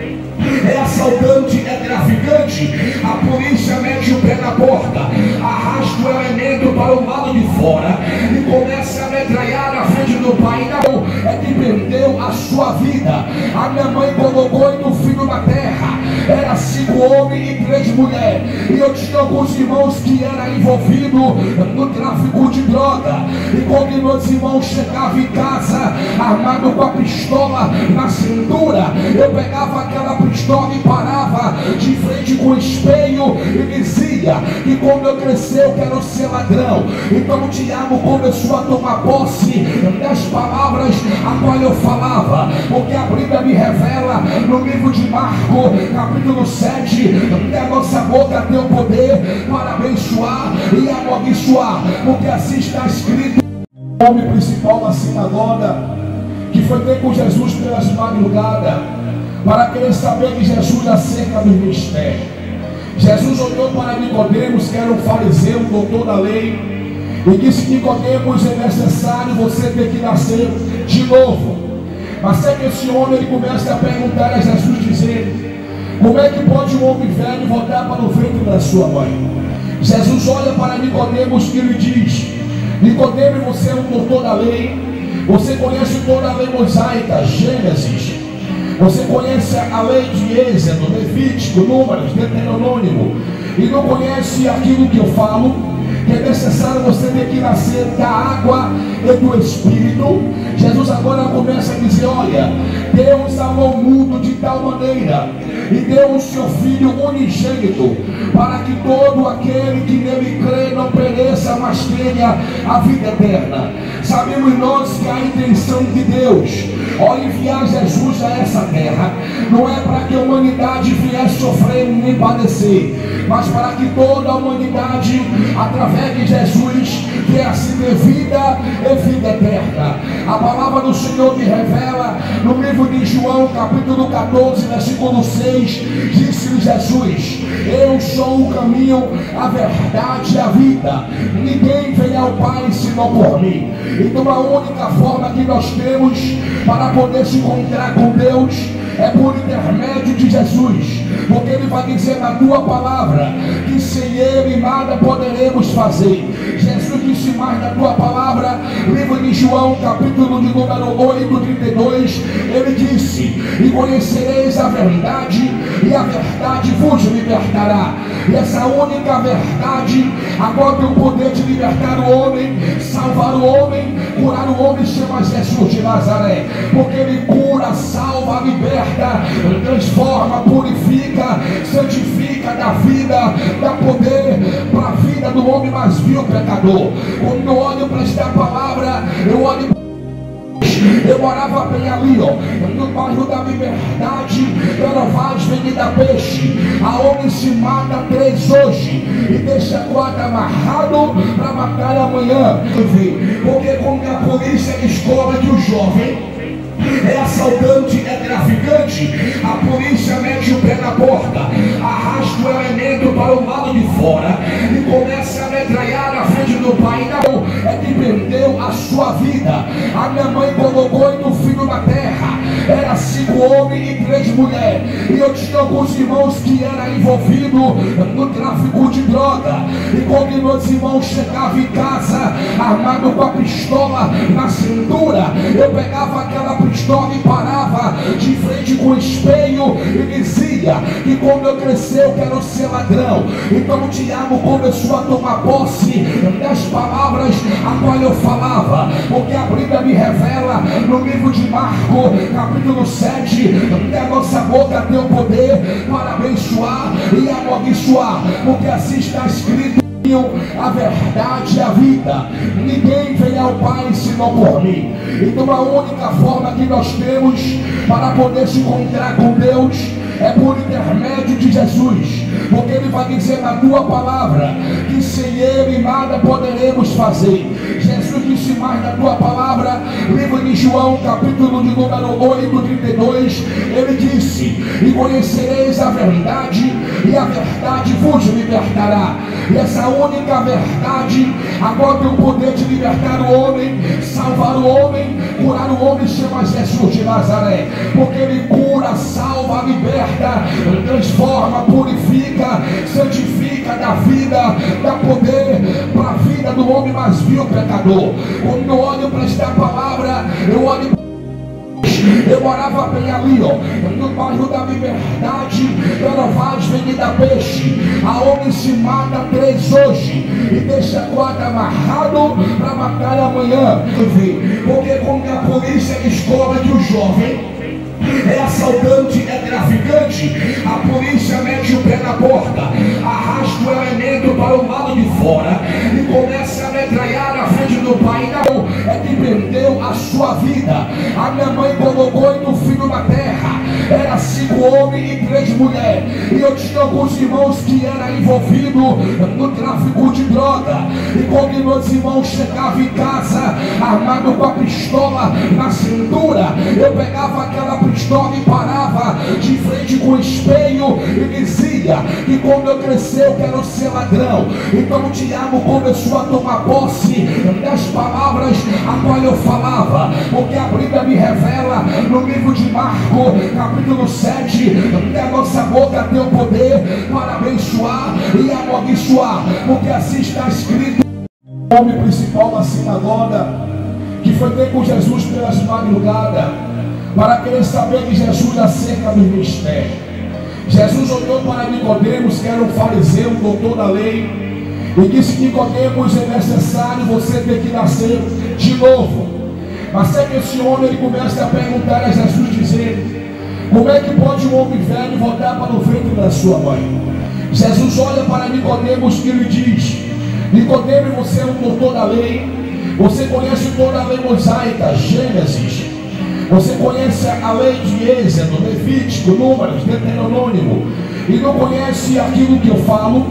é assaltante, é traficante, a polícia mete o pé na porta, arrasta o elemento para o lado de fora e começa a metralhar na frente do pai. Não, é que perdeu a sua vida. A minha mãe colocou 8 filhos na terra, era 5 homens e 3 mulheres, e eu tinha alguns irmãos que eram envolvidos no tráfico de droga. E quando meus irmãos chegavam em casa armado com a pistola na cintura, eu pegava aquela pistola e parava de frente com o espelho e dizia que quando eu crescer eu quero ser ladrão. Então o diabo começou a tomar posse das palavras a qual eu falava, porque a Bíblia me revela no livro de Marcos, capítulo 7, que a nossa boca tem o poder para abençoar e amaldiçoar, porque assim está escrito. O homem principal da sinagoga, que foi ter com Jesus pelas madrugadas, para querer saber de Jesus acerca do ministério. Jesus olhou para Nicodemos, que era um fariseu, um doutor da lei, e disse: Nicodemos, é necessário você ter que nascer de novo. Mas é que esse homem ele começa a perguntar a Jesus, dizendo: como é que pode um homem velho voltar para o ventre da sua mãe? Jesus olha para Nicodemos e lhe diz: Nicodemos, você é um doutor da lei, você conhece toda a lei mosaica, Gênesis, você conhece a lei de Êxodo, Levítico, Números, Deuteronômio, e não conhece aquilo que eu falo, que é necessário você ter que nascer da água e do Espírito. Jesus agora começa a dizer: olha, Deus amou o mundo de tal maneira e deu o seu Filho unigênito, para que todo aquele que nele crê não pereça, mas tenha a vida eterna. Sabemos nós que a intenção de Deus ao enviar Jesus a essa terra não é para que a humanidade viesse sofrer nem padecer, mas para que toda a humanidade, através de Jesus, viesse ter vida e vida eterna. A palavra do Senhor me revela no livro de João, capítulo 14, versículo 6, disse-lhe Jesus: eu sou o caminho, a verdade e a vida, ninguém vem ao Pai senão por mim. Então a única forma que nós temos para poder se encontrar com Deus é por intermédio de Jesus, porque Ele vai dizer na tua palavra que sem Ele nada poderemos fazer. Jesus disse mais na tua palavra, livro de João, capítulo de número 8, 32, Ele disse: e conhecereis a verdade, e a verdade vos libertará. E essa única verdade agora tem o poder de libertar o homem, salvar o homem, curar o homem, chama Jesus de Nazaré, porque Ele cura, salva, liberta, transforma, purifica, santifica, dá vida, dá poder para a vida do homem mais vil pecador. Quando eu olho para esta palavra, eu olho. Eu morava bem ali, ó, no bairro da Liberdade, pela Avenida Peixe. Aonde se mata 3 hoje e deixa 4 amarrado para matar amanhã. Porque quando a polícia descobre que o jovem é assaltante, é traficante, a polícia mete o pé na porta, arrasta o elemento para o lado de fora e começa a metralhar na frente do pai. Não, é que perdeu a sua vida. A minha mãe colocou 8 filhos na terra, era 5 homens e 3 mulheres, e eu tinha alguns irmãos que eram envolvidos no tráfico de droga. E quando meus irmãos chegavam em casa armado com a pistola na cintura, eu pegava aquela pistola e parava de frente com o espelho e dizia que quando eu crescer eu quero ser ladrão. Então o diabo começou a tomar posse das palavras a qual eu falava, porque a Bíblia me revela no livro de Marcos, capítulo 7, que a nossa boca tem o poder para abençoar e amaldiçoar, porque assim está escrito: a verdade e a vida, ninguém vem ao Pai senão por mim. Então a única forma que nós temos para poder se encontrar com Deus é por intermédio de Jesus, porque Ele vai dizer na tua palavra que sem Ele nada poderemos fazer. Jesus disse mais na tua palavra, livro de João, capítulo de número 8, 32, Ele disse: e conhecereis a verdade, e a verdade vos libertará. E essa única verdade agora tem o poder de libertar o homem, salvar o homem, curar o homem, chama Jesus de Nazaré, porque Ele cura, salva, liberta, transforma, purifica, santifica, dá vida, dá poder para a vida do homem mais vil pecador. Quando eu olho para esta palavra, eu olho. Eu morava bem ali, ó, no bairro da Liberdade, pela Avenida Peixe, aonde se mata 3 hoje e deixa 4 amarrado para matar amanhã. Porque quando a polícia descobre que o jovem é assaltante, é traficante, a polícia mete o pé na porta, arrasta o elemento para o lado de fora e começa a metralhar na frente do pai. Não, é que perdeu a sua vida. A minha mãe colocou 8 filhos na terra, era 5 homens e 3 mulheres, e eu eu tinha alguns irmãos que eram envolvidos no tráfico de droga. E quando meus irmãos chegavam em casa armado com a pistola na cintura, eu pegava aquela pistola e parava de frente com o espelho e dizia que quando eu crescer eu quero ser ladrão. Então Tiago começou a tomar posse das palavras a qual eu falava, porque a Bíblia me revela no livro de Marcos, capítulo 7, que a nossa boca tem o poder para abençoar e amaldiçoar, porque assim está escrito. O homem principal da sinagoga, que foi ter com Jesus pelas madrugadas, para querer saber de Jesus acerca do ministério. Jesus olhou para Nicodemos, que era um fariseu, doutor da lei, e disse: Nicodemos, é necessário você ter que nascer de novo. Mas é que esse homem ele começa a perguntar a Jesus, dizendo: como é que pode um homem velho voltar para o ventre da sua mãe? Jesus olha para Nicodemos e lhe diz: Nicodemos, você é um doutor da lei, você conhece toda a lei mosaica, Gênesis, você conhece a lei de Êxodo, Levítico, Números, Deuteronômio, e não conhece aquilo que eu falo,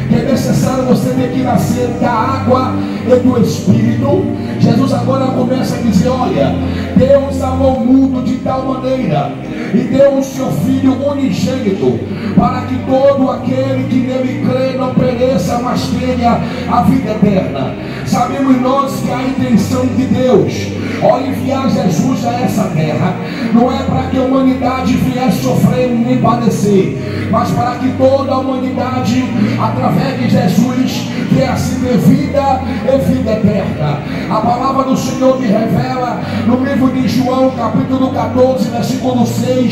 que é necessário você ter que nascer da água e do Espírito. Jesus agora começa a dizer: olha, Deus amou o mundo de tal maneira e deu o seu Filho unigênito, para que todo aquele que nele crê não pereça, mas tenha a vida eterna. Sabemos nós que a intenção de Deus ao enviar Jesus a essa terra não é para que a humanidade viesse sofrer nem padecer, mas para que toda a humanidade, através de Jesus, viesse ter vida e vida eterna. A palavra do Senhor me revela no livro de João, capítulo 14, versículo 6,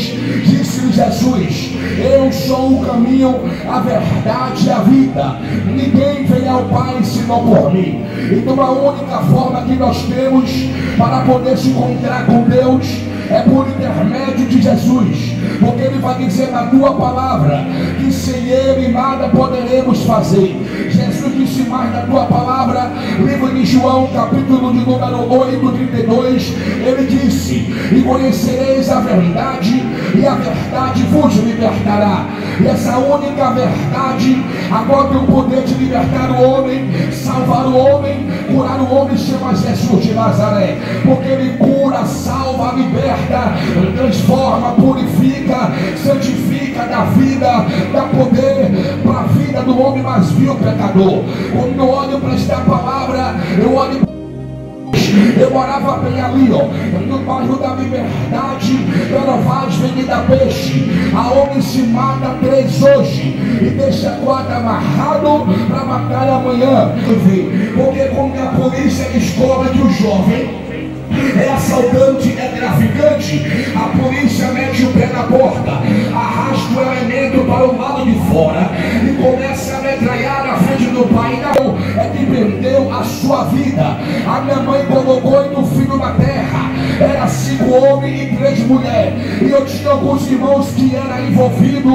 disse-lhe Jesus: eu sou o caminho, a verdade e a vida, ninguém vem ao Pai senão por mim. Então a única forma que nós temos para poder se encontrar com Deus é por intermédio de Jesus, porque Ele vai dizer na tua palavra que sem Ele nada poderemos fazer. Jesus disse mais na tua palavra, livro de João, capítulo de número 8, 32, Ele disse: e conhecereis a verdade, e a verdade vos libertará. E essa única verdade agora tem o poder de libertar o homem, salvar o homem, curar o homem, chama Jesus de Nazaré, porque Ele cura, salva, liberta, transforma, purifica, santifica, dá vida, dá poder para a vida do homem mais vil pecador. Quando eu olho para esta palavra, eu olho. Eu morava bem ali, ó, no bairro da Liberdade, Perovaz, Avenida Peixe. Aonde se mata 3 hoje e deixa 4 amarrado para matar amanhã. Porque quando a polícia descobre que o jovem é assaltante, é traficante, a polícia mete o pé na porta, arrasta o elemento para o lado de fora e começa a metralhar na frente do pai. Não, é que perdeu a sua vida. A minha mãe colocou 8 filhos na terra, era 5 homens e 3 mulheres, e eu tinha alguns irmãos que eram envolvidos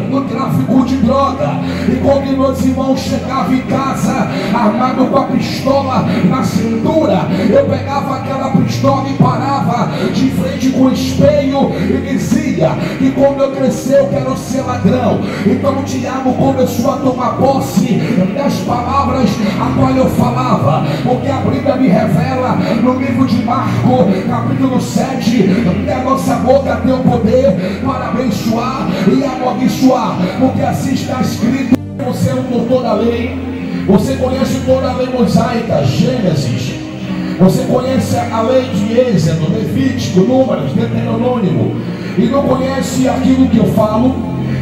no tráfico de droga. E quando meus irmãos chegavam em casa armado com a pistola na cintura, eu pegava aquela pistola e parava de frente com o espelho e dizia que quando eu crescer eu quero ser ladrão. Então Tiago começou a tomar posse das palavras a qual eu falava, porque a Bíblia me revela no livro de Marcos, capítulo 7, que a nossa boca tem o poder para abençoar e amaldiçoar, porque assim está escrito. Você é um doutor da lei, você conhece toda a lei mosaica, Gênesis, você conhece a lei de Êxodo, Levítico, Números, Deuteronômio, e não conhece aquilo que eu falo,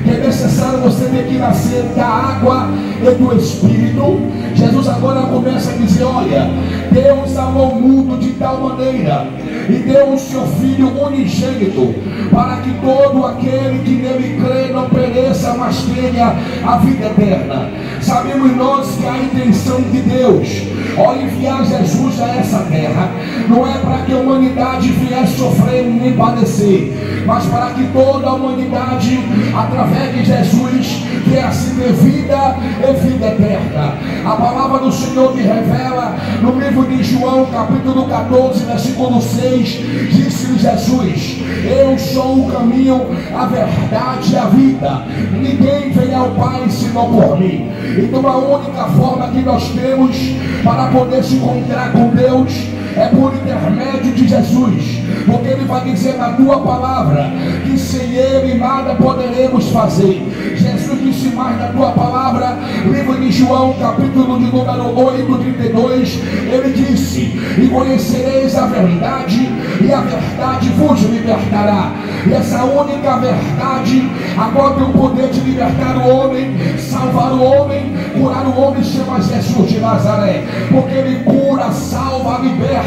que é necessário você ter que nascer da água e do Espírito. Jesus agora começa a dizer: olha, Deus amou o mundo de tal maneira e deu o seu Filho unigênito, para que todo aquele que nele crê não pereça, mas tenha a vida eterna. Sabemos nós que a intenção de Deus ao enviar Jesus a essa terra, não é para que a humanidade viesse sofrer nem padecer, mas para que toda a humanidade, através de Jesus, viesse ter vida e vida eterna. A palavra do Senhor me revela no livro de João, capítulo 14, versículo 6, disse-lhe Jesus: eu sou o caminho, a verdade e a vida, ninguém vem ao Pai senão por mim. Então a única forma que nós temos para poder se encontrar com Deus é por intermédio de Jesus, porque Ele vai dizer na tua palavra que sem Ele nada poderemos fazer. Jesus disse mais na tua palavra, livro de João, capítulo de número 8, 32, Ele disse: e conhecereis a verdade, e a verdade vos libertará. E essa única verdade agora tem o poder de libertar o homem, salvar o homem, curar o homem, chama Jesus de Nazaré, porque Ele cura, salva, liberta,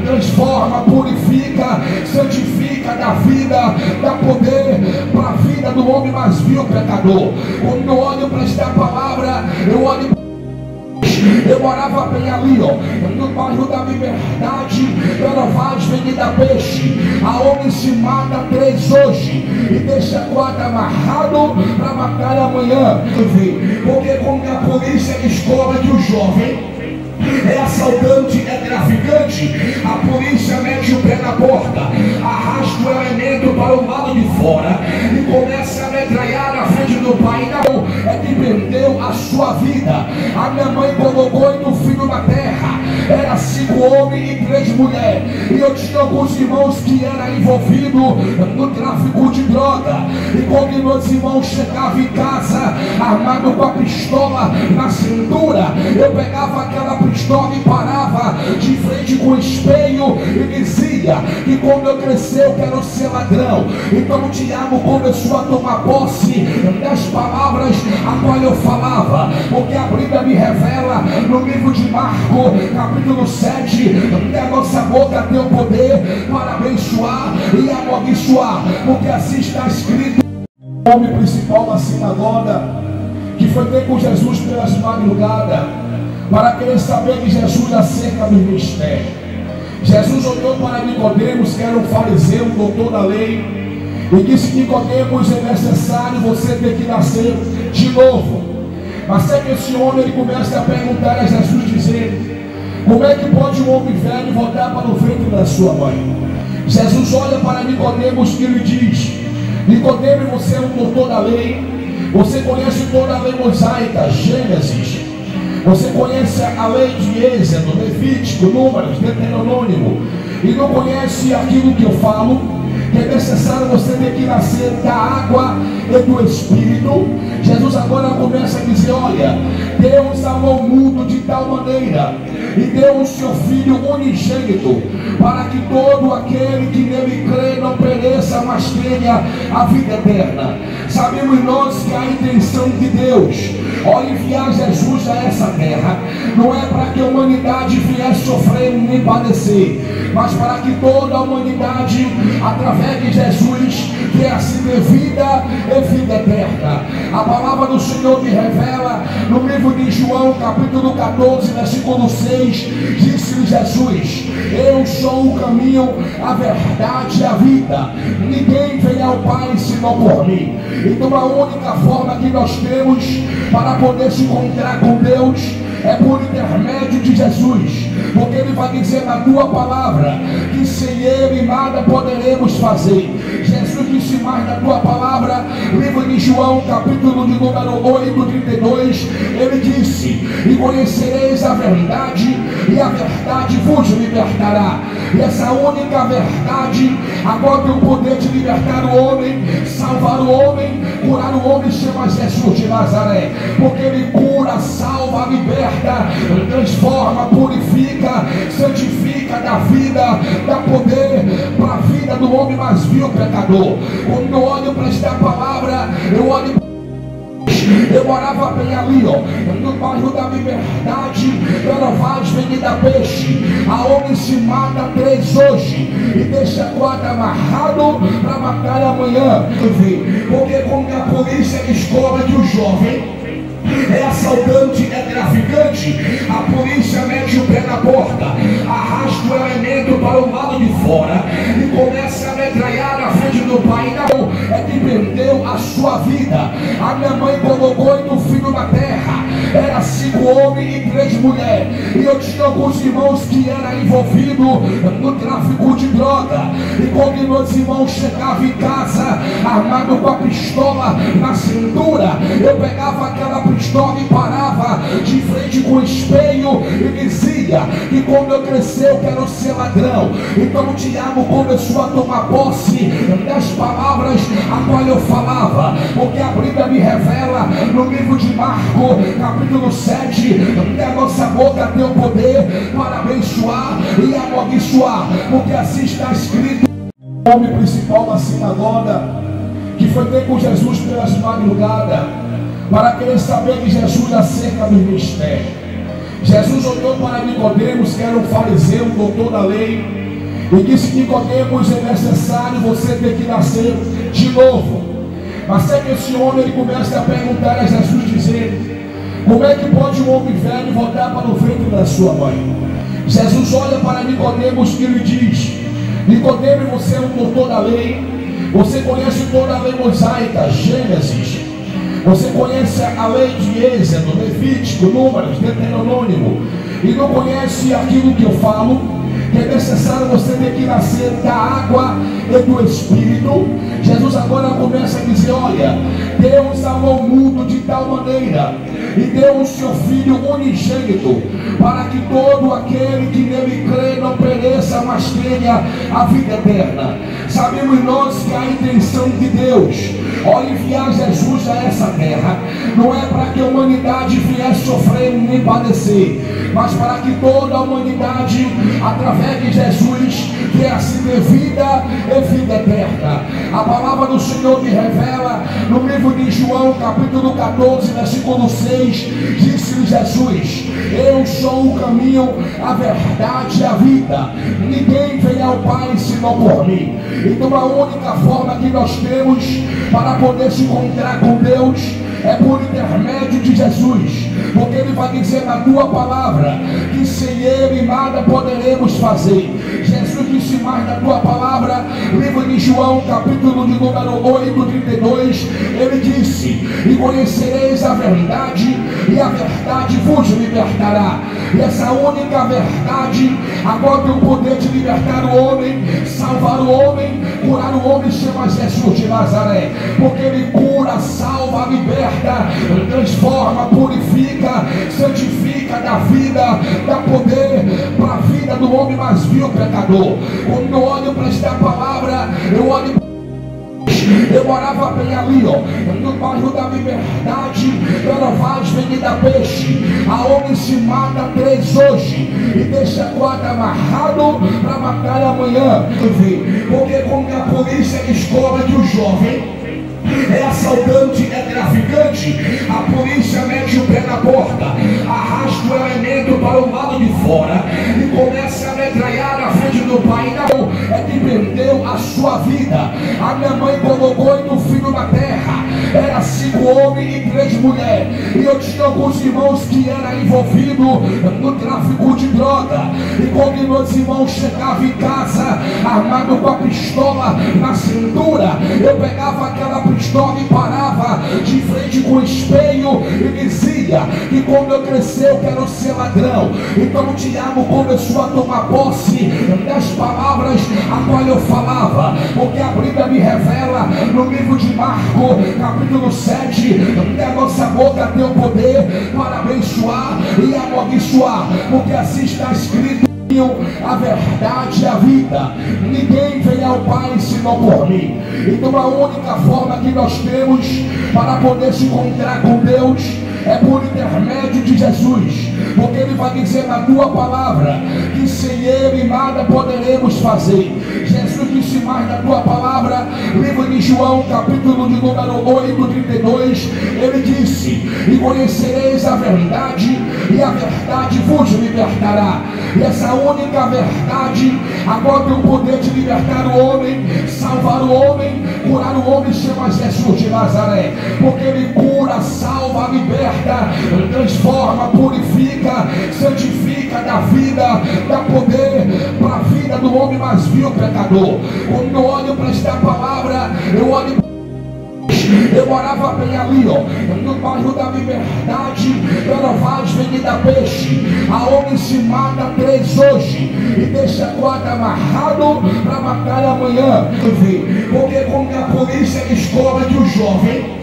transforma, purifica, santifica, dá vida, dá poder para a vida do homem mais vil pecador. Quando eu olho para esta palavra, eu olho. Eu morava bem ali, no bairro da Liberdade, Perovaz, Avenida Peixe. Aonde se mata 3 hoje e deixa 4 amarrado para matar amanhã. Porque quando a polícia descobre que o jovem é assaltante, é traficante, a polícia mete o pé na porta, arrasta o elemento para o lado de fora e começa a metralhar na frente do pai. Não, é que perdeu a sua vida. A minha mãe colocou 8 filhos na terra, era 5 homens e 3 mulheres, e eu tinha alguns irmãos que eram envolvidos no tráfico de droga. E quando meus irmãos chegavam em casa armado com a pistola na cintura, eu pegava aquela pistola e parava de frente com o espelho e dizia que quando eu crescer eu quero ser ladrão. Então o diabo começou a tomar posse das palavras a qual eu falava, porque a Bíblia me revela no livro de Marcos, capítulo 7, que a nossa boca tem o poder para abençoar e amaldiçoar, porque assim está escrito. O homem principal da sinagoga, que foi ter com Jesus pelas madrugadas, para querer saber de Jesus acerca do ministério. Jesus olhou para Nicodemos, que era um fariseu, doutor da lei, e disse: Nicodemos, é necessário você ter que nascer de novo. Mas é que esse homem ele começa a perguntar a Jesus, dizendo: como é que pode um homem velho voltar para o ventre da sua mãe? Jesus olha para Nicodemos e lhe diz: Nicodemos, você é um doutor da lei, você conhece toda a lei mosaica, Gênesis, você conhece a lei de Êxodo, Levítico, Números, Deuteronômio, e não conhece aquilo que eu falo, que é necessário você ter que nascer da água e do Espírito. Jesus agora começa a dizer: olha, Deus amou o mundo de tal maneira e deu o seu Filho unigênito, para que todo aquele que nele crê não pereça, mas tenha a vida eterna. Sabemos nós que a intenção de Deus ao enviar Jesus a essa terra não é para que a humanidade viesse sofrer nem padecer, mas para que toda a humanidade, através de Jesus, viesse ter vida e vida eterna. A palavra do Senhor me revela no livro de João, capítulo 14, versículo 6, disse-lhe Jesus: eu sou o caminho, a verdade e a vida, ninguém vem ao Pai senão por mim. Então a única forma que nós temos para poder se encontrar com Deus é por intermédio de Jesus, porque Ele vai dizer na tua palavra que sem Ele nada poderemos fazer. Jesus disse mais na tua palavra, livro de João, capítulo de número 8, 32, Ele disse: e conhecereis a verdade, e a verdade vos libertará. E essa única verdade agora tem o poder de libertar o homem, salvar o homem, curar o homem, chama Jesus de Nazaré, porque Ele cura, salva, liberta, transforma, purifica, santifica, dá vida, dá poder para a vida do homem mais vil pecador. Quando eu olho para esta palavra, eu olho. Eu morava bem ali, no bairro da Liberdade, Perovaz, Avenida Peixe. Aonde se mata 3 hoje e deixa 4 amarrado para matar amanhã. Porque quando a polícia descobre que o jovem é assaltante, assaltante, é traficante, a polícia mete o pé na porta, arrasta o elemento para o lado de fora e começa a metralhar na frente do pai. Não, é que perdeu a sua vida. A minha mãe colocou 8 filhos na terra, era 5 homens e 3 mulheres, e eu tinha alguns irmãos que eram envolvidos no tráfico de droga. E quando meus irmãos chegavam em casa armado com a pistola na cintura, eu pegava aquela pistola e parava de frente com o espelho e dizia que quando eu crescer eu quero ser ladrão. Então o diabo começou a tomar posse das palavras a qual eu falava, porque a Bíblia me revela no livro de Marcos, capítulo 7, que a nossa boca tem o poder para abençoar e amaldiçoar, porque assim está escrito. O homem principal da sinagoga, que foi ter com Jesus pelas madrugadas, para querer saber de Jesus acerca do ministério. Jesus olhou para Nicodemos, que era um fariseu, doutor da lei, e disse: Nicodemos, é necessário você ter que nascer de novo. Mas é que esse homem ele começa a perguntar a Jesus, dizendo: como é que pode um homem velho voltar para o ventre da sua mãe? Jesus olha para Nicodemos e lhe diz: Nicodemos, você é um doutor da lei, você conhece toda a lei mosaica, Gênesis, você conhece a lei de Êxodo, Levítico, Números, Deuteronômio, e não conhece aquilo que eu falo, que é necessário você ter que nascer da água e do Espírito. Jesus agora começa a dizer: olha, Deus amou o mundo de tal maneira e deu o seu Filho unigênito, para que todo aquele que nele crê não pereça, mas tenha a vida eterna. Sabemos nós que a intenção de Deus ao enviar Jesus a essa terra não é para que a humanidade viesse sofrer nem padecer, mas para que toda a humanidade, através de Jesus, viesse ter vida e vida eterna. A palavra do Senhor me revela no livro de João, capítulo 14, versículo 6, disse-lhe Jesus: eu sou o caminho, a verdade e a vida, ninguém vem ao Pai senão por mim. Então a única forma que nós temos para poder se encontrar com Deus é por intermédio de Jesus, porque Ele vai dizer na tua palavra que sem Ele nada poderemos fazer. Jesus disse mais na tua palavra, livro de João, capítulo de número 8, 32, Ele disse: e conhecereis a verdade, e a verdade vos libertará. E essa única verdade agora tem o poder de libertar o homem, salvar o homem, curar o homem, chama Jesus de Nazaré, porque Ele cura, salva, liberta, transforma, purifica, santifica, dá vida, dá poder para a vida do homem mais vil pecador. Quando eu olho para esta palavra, eu olho. Eu morava bem ali, ó, no bairro da Liberdade, Perovaz, Avenida Peixe. Aonde se mata 3 hoje e deixa 4 amarrado para matar amanhã. Porque quando a polícia descobre que o jovem é assaltante, é traficante, a polícia mete o pé na porta, arrasta o elemento para o lado de fora e começa a metralhar na frente do pai. Não, é que perdeu a sua vida. A minha mãe colocou 8 filhos na terra, era 5 homens e 3 mulheres, e eu tinha alguns irmãos que eram envolvidos no tráfico de droga. E quando meus irmãos chegavam em casa armado com a pistola na cintura, eu pegava aquela pistola e parava de frente com o espelho e dizia que quando eu crescer eu quero ser ladrão. Então o diabo começou a tomar posse das palavras a qual eu falava, porque a Bíblia me revela no livro de Marcos, capítulo 7, que a nossa boca tem o poder para abençoar e amaldiçoar, porque assim está escrito: a verdade e a vida, ninguém vem ao Pai senão por mim. Então a única forma que nós temos para poder se encontrar com Deus é por intermédio de Jesus, porque Ele vai dizer na tua palavra que sem Ele nada poderemos fazer. Jesus disse mais na tua palavra, livro de João, capítulo de número 8, 32, Ele disse: e conhecereis a verdade, e a verdade vos libertará. E essa única verdade agora tem o poder de libertar o homem, salvar o homem, curar o homem chama Jesus de Nazaré, porque ele cura, salva, liberta, transforma, purifica, santifica, dá vida, dá poder para a vida do homem mais vil pecador. Quando eu olho para esta palavra, eu olho. Eu morava bem ali, ó, no bairro da Liberdade, Perovaz, Avenida Peixe, aonde se mata 3 hoje e deixa 4 amarrado para matar amanhã. Porque quando a polícia descobre que o jovem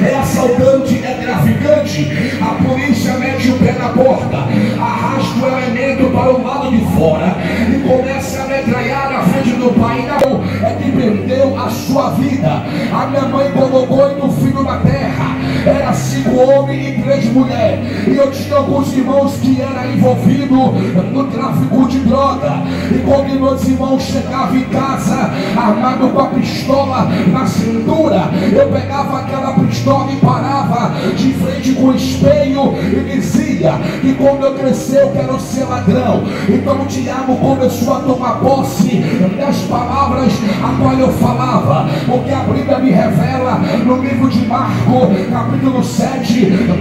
é assaltante, é traficante, a polícia mete o pé na porta, arrasta o elemento para o lado de fora e começa a metralhar na frente do pai. Não, é que perdeu a sua vida. A minha mãe colocou 8 filhos na terra, era 5 homens e 3 mulheres, e eu tinha alguns irmãos que eram envolvidos no tráfico de droga. E quando meus irmãos chegavam em casa armado com a pistola na cintura, eu pegava aquela pistola e parava de frente com o espelho e dizia que quando eu crescer eu quero ser ladrão. Então o diabo começou a tomar posse das palavras a qual eu falava, porque a Bíblia me revela no livro de Marcos, capítulo 7,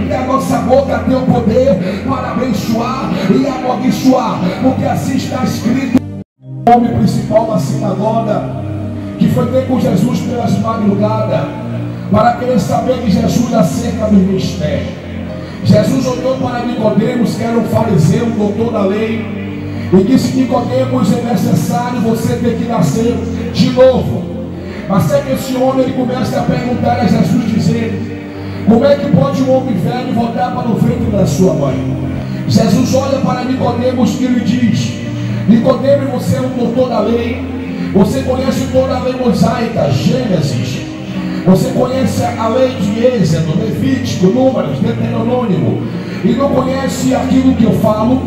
que a nossa boca tem o poder para abençoar e amaldiçoar, porque assim está escrito. O homem principal da sinagoga, que foi ter com Jesus pelas madrugadas, para querer saber de Jesus acerca do ministério. Jesus olhou para Nicodemos, que era um fariseu, um doutor da lei, e disse: Nicodemos, é necessário você ter que nascer de novo. Mas sabe que esse homem ele começa a perguntar a Jesus, dizendo: como é que pode um homem velho voltar para o ventre da sua mãe? Jesus olha para Nicodemos e lhe diz: Nicodemos, você é um doutor da lei, você conhece toda a lei mosaica, Gênesis, você conhece a lei de Êxodo, Levítico, Números, Deuteronômio, e não conhece aquilo que eu falo,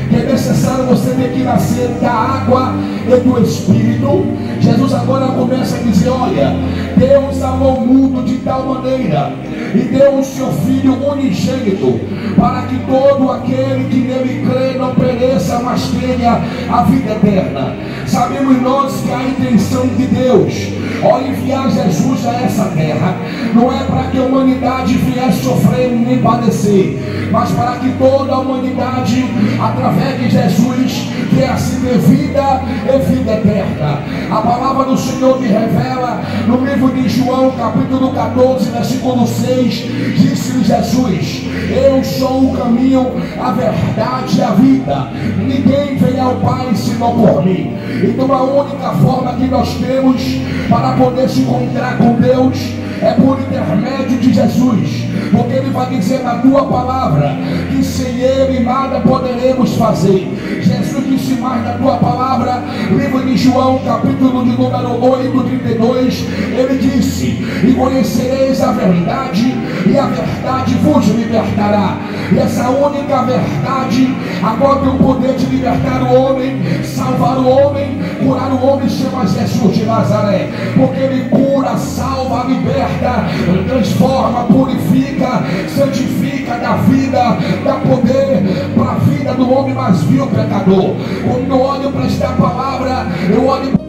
que é necessário você ter que nascer da água e do Espírito. Jesus agora começa a dizer: olha, Deus amou o mundo de tal maneira e deu o seu Filho unigênito, para que todo aquele que nele crê não pereça, mas tenha a vida eterna. Sabemos nós que a intenção de Deus ao enviar Jesus a essa terra não é para que a humanidade viesse sofrer nem padecer, mas para que toda a humanidade, através de Jesus, viesse ter vida e vida eterna. A palavra do Senhor me revela no livro de João, capítulo 14, versículo 6, disse-lhe Jesus: eu sou o caminho, a verdade e a vida, ninguém vem ao Pai senão por mim. Então a única forma que nós temos para poder se encontrar com Deus é por intermédio de Jesus, porque Ele vai dizer na tua palavra que sem Ele nada poderemos fazer. Jesus disse mais na tua palavra, livro de João, capítulo de número 8, 32, Ele disse: e conhecereis a verdade, e a verdade vos libertará. E essa única verdade agora tem o poder de libertar o homem, salvar o homem, curar o homem, chama Jesus de Nazaré, porque Ele cura, salva, liberta, transforma, purifica, santifica, dá vida, dá poder para a vida do homem mais vil pecador. Quando eu olho para esta palavra, eu olho.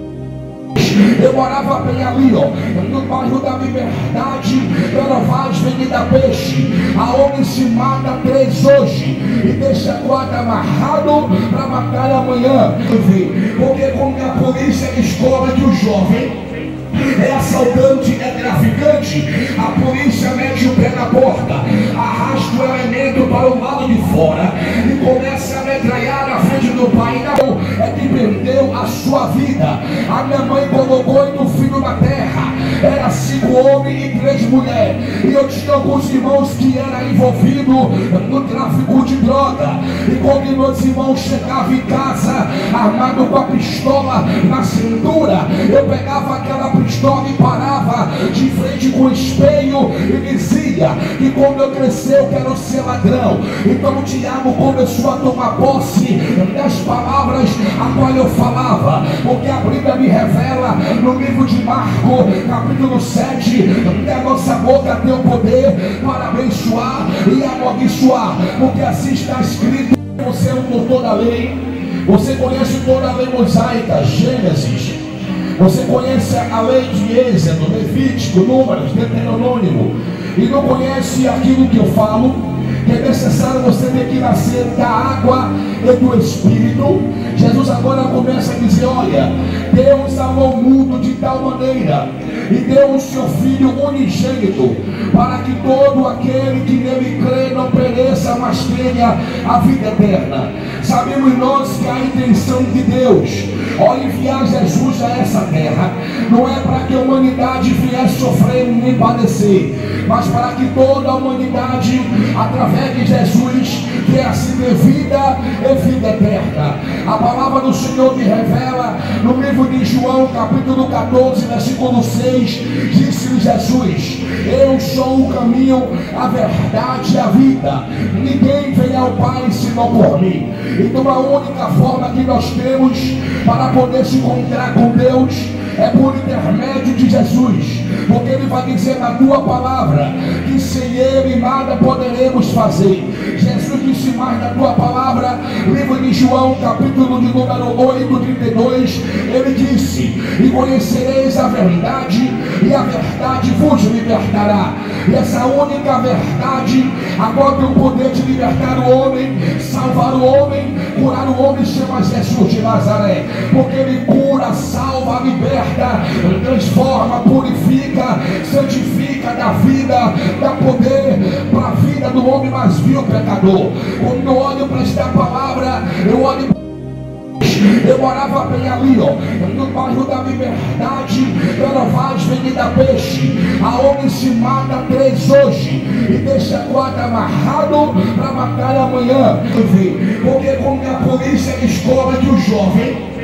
Eu morava bem ali, ó, no bairro da Liberdade, Perovaz, Avenida Peixe, aonde se mata 3 hoje e deixa 4 amarrado para matar amanhã. Porque quando a polícia descobre que o jovem é assaltante, é traficante, a polícia mete o pé na porta, arrasta o elemento para o lado de fora e começa a metralhar na frente do pai. Não, é que perdeu a sua vida. A minha mãe colocou 8 filhos na terra, era 5 homens e 3 mulheres, e eu tinha alguns irmãos que eram envolvidos no tráfico de droga. E quando meus irmãos chegavam em casa armado com a pistola na cintura, eu pegava aquela pistola e parava de frente com o espelho e dizia que quando eu crescer eu quero ser ladrão. Então o diabo começou a tomar posse das palavras a qual eu falava, porque a Bíblia me revela no livro de Marcos, capítulo 7, que a nossa boca tem o poder para abençoar e amaldiçoar, porque assim está escrito. Você é um doutor da lei, você conhece toda a lei mosaica, Gênesis, Você conhece a lei de Êxodo, Levítico, Números, Deuteronômio, e não conhece aquilo que eu falo, que é necessário você ter que nascer da água e do Espírito. Jesus agora começa a dizer: olha, Deus amou o mundo de tal maneira e deu o seu Filho unigênito, para que todo aquele que nele crê não pereça, mas tenha a vida eterna. Sabemos nós que a intenção de Deus ao enviar Jesus a essa terra não é para que a humanidade viesse sofrer nem padecer, mas para que toda a humanidade, através de Jesus, viesse ter vida e vida eterna. A palavra do Senhor me revela no livro de João, capítulo 14, versículo 6, disse-lhe Jesus: eu sou o caminho, a verdade e a vida, ninguém vem ao Pai senão por mim. Então a única forma que nós temos para poder se encontrar com Deus é por intermédio de Jesus, porque Ele vai dizer na tua palavra que sem Ele nada poderemos fazer. Jesus disse mais na tua palavra, livro de João, capítulo de número 8, 32, Ele disse: e conhecereis a verdade, e a verdade vos libertará. E essa única verdade agora tem o poder de libertar o homem, salvar o homem, curar o homem, chama Jesus de Nazaré, porque Ele cura, salva, liberta, transforma, purifica, santifica, dá vida, dá poder para a vida do homem mais vil pecador. Quando eu olho para esta palavra, eu olho. Eu morava bem ali, ó, no bairro da Liberdade, Perovaz, Avenida Peixe. Aonde se mata 3 hoje e deixa 4 amarrado para matar amanhã. Porque quando a polícia descobre que o jovem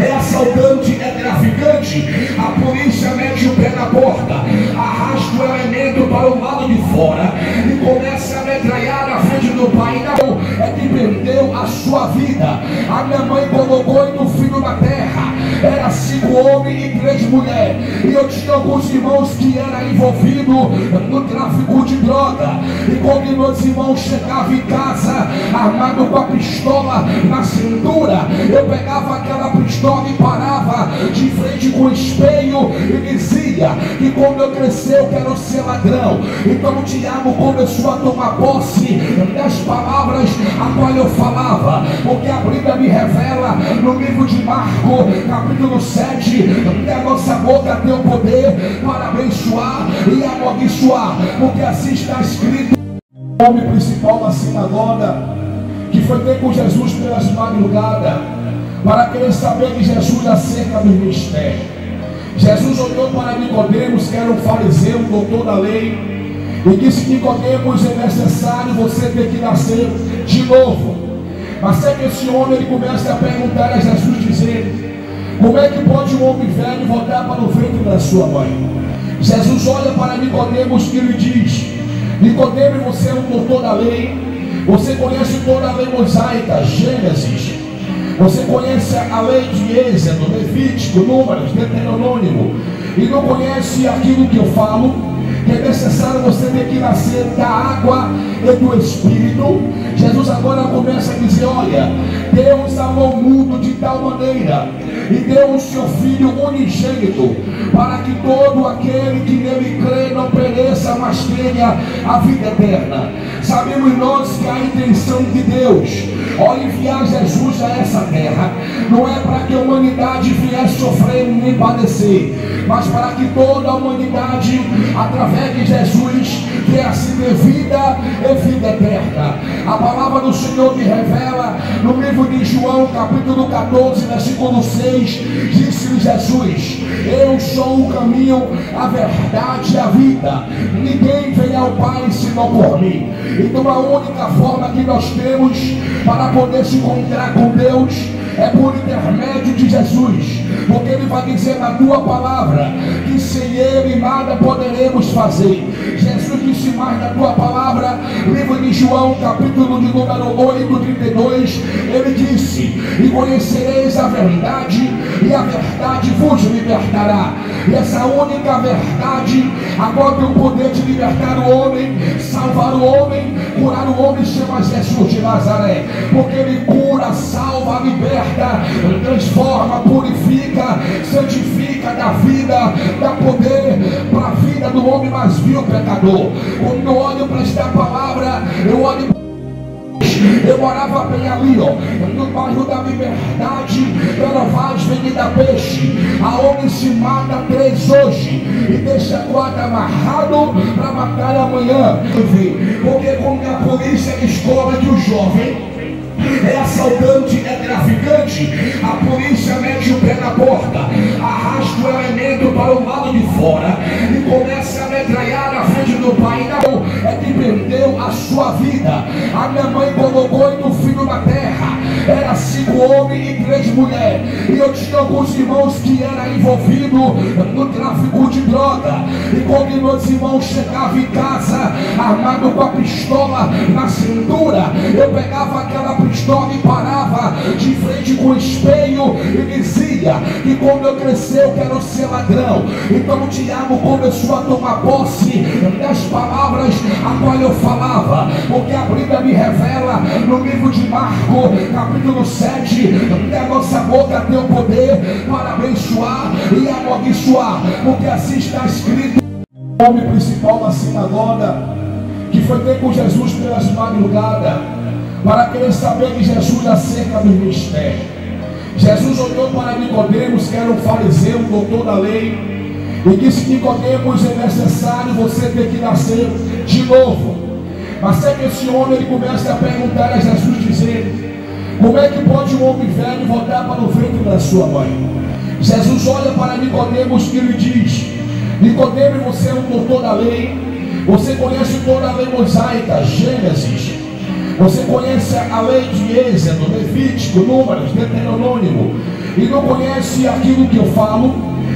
é assaltante, é traficante, a polícia mete o pé na porta, arrasta o elemento para o lado de fora e começa a metralhar na frente do pai. Não, é que perdeu a sua vida. A minha mãe colocou 8 filhos na terra, era 5 homens e 3 mulheres, e eu tinha alguns irmãos que eram envolvidos no tráfico de droga. E quando meus irmãos chegavam em casa armado com a pistola na cintura, eu pegava aquela pistola e parava de frente com o espelho e dizia que quando eu crescer eu quero ser ladrão. Então o diabo começou a tomar posse das palavras a qual eu falava, porque a Bíblia me revela no livro de Marcos, capítulo 7, que a nossa boca tem o poder para abençoar e amaldiçoar, porque assim está escrito. O homem principal da sinagoga, que foi ter com Jesus pelas madrugadas, para querer saber de Jesus acerca do ministério. Jesus olhou para Nicodemos, que era um fariseu, um doutor da lei, e disse: Nicodemos, é necessário você ter que nascer de novo. Mas sabe que esse homem, ele começa a perguntar a Jesus, dizendo: como é que pode um homem velho voltar para o ventre da sua mãe? Jesus olha para Nicodemos e lhe diz: Nicodemos, você é um doutor da lei, você conhece toda a lei mosaica, Gênesis, você conhece a lei de Êxodo, Levítico, Números, Deuteronômio, e não conhece aquilo que eu falo, que é necessário você ter que nascer da água e do Espírito. Jesus agora começa a dizer: olha, Deus amou o mundo de tal maneira e deu o seu Filho unigênito, para que todo aquele que nele crê não pereça, mas tenha a vida eterna. Sabemos nós que a intenção de Deus ao enviar Jesus a essa terra não é para que a humanidade viesse sofrer nem padecer, mas para que toda a humanidade, através de Jesus, viesse ter vida e vida eterna. A palavra do Senhor me revela no livro de João, capítulo 14, versículo 6, disse-lhe Jesus: eu sou o caminho, a verdade e a vida, ninguém vem ao Pai senão por mim. Então a única forma que nós temos para poder se encontrar com Deus é por intermédio de Jesus, porque Ele vai dizer na tua palavra que sem Ele nada poderemos fazer. Jesus disse mais na tua palavra, livro de João, capítulo de número 8, 32, Ele disse: e conhecereis a verdade, e a verdade vos libertará. E essa única verdade agora tem o poder de libertar o homem, salvar o homem, curar o homem chama Jesus de Nazaré, porque Ele cura, salva, liberta, transforma, purifica, santifica, dá vida, dá poder para a vida do homem mais vil pecador. Quando eu olho para esta palavra, eu olho. Eu morava bem ali, ó, no bairro da Liberdade, pela Vaz, Avenida Peixe, aonde se mata 3 hoje e deixa 4 amarrado para matar amanhã. Porque quando a polícia descobre que o jovem é assaltante, é traficante, a polícia mete o pé na porta, arrasta o elemento para o lado de fora e começa a metralhar na frente do pai. Não, é que perdeu a sua vida. A minha mãe colocou 8 filhos na terra, era 5 homens e 3 mulheres, e eu tinha alguns irmãos que eram envolvidos no tráfico de droga. E quando meus irmãos chegavam em casa armado com a pistola na cintura, eu pegava aquela pistola e parava de frente com o espelho e dizia que quando eu crescer eu quero ser ladrão. Então Tiago começou a tomar posse das palavras a qual eu falava, porque a Bíblia me revela no livro de Marcos, capítulo 7, que a nossa boca tem o poder para abençoar e amaldiçoar, porque assim está escrito. O homem principal da sinagoga, que foi ter com Jesus pelas madrugadas, para querer saber de Jesus acerca do ministério. Jesus olhou para Nicodemos, que era um fariseu, um doutor da lei, e disse: Nicodemos, é necessário você ter que nascer de novo. Mas sabe que esse homem ele começa a perguntar a Jesus, dizendo: como é que pode um homem velho voltar para o ventre da sua mãe? Jesus olha para Nicodemos e lhe diz: Nicodemos, você é um doutor da lei, você conhece toda a lei mosaica, Gênesis, você conhece a lei de Êxodo, Levítico, Números, Deuteronômio, e não conhece aquilo que eu falo,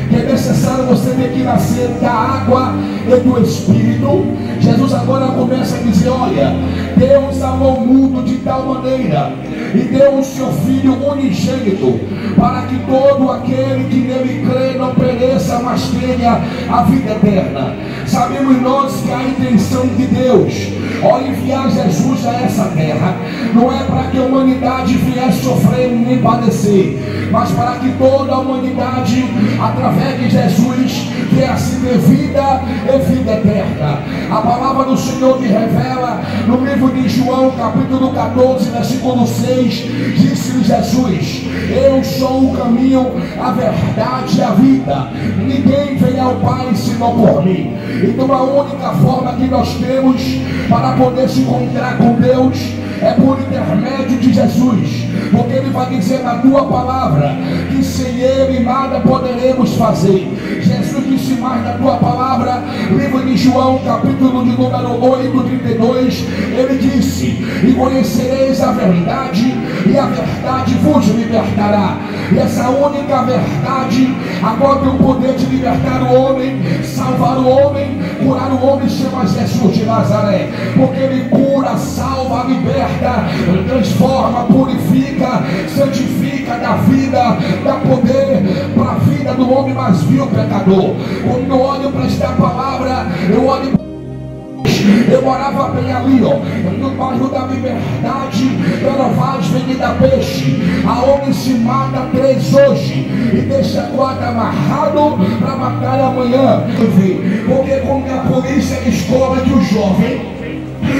que é necessário você ter que nascer da água e do Espírito. Jesus agora começa a dizer: olha, Deus amou o mundo de tal maneira e deu o seu Filho unigênito, para que todo aquele que nele crê não pereça, mas tenha a vida eterna. Sabemos nós que a intenção de Deus ao enviar Jesus a essa terra não é para que a humanidade viesse sofrer nem padecer, mas para que toda a humanidade, através de Jesus, viesse ter vida e vida eterna. A palavra do Senhor me revela no livro de João, capítulo 14, versículo 6, disse-lhe Jesus: eu sou o caminho, a verdade e a vida, ninguém vem ao Pai senão por mim. Então a única forma que nós temos para poder se encontrar com Deus é por intermédio de Jesus, porque Ele vai dizer na tua palavra que sem Ele nada poderemos fazer. Jesus disse mais na tua palavra, livro de João, capítulo de número 8, 32, Ele disse: e conhecereis a verdade, e a verdade vos libertará. E essa única verdade agora tem o poder de libertar o homem, salvar o homem, curar o homem, chama Jesus de Nazaré, porque Ele cura, salva, liberta, transforma, purifica, santifica, dá vida, dá poder para a vida do homem mais vil pecador. Quando eu olho para esta palavra, eu olho. Eu morava bem ali, ó, no bairro da Liberdade, pela Vaz, Avenida Peixe, aonde se mata 3 hoje e deixa 4 amarrado para matar amanhã. Porque quando a polícia descobre que o jovem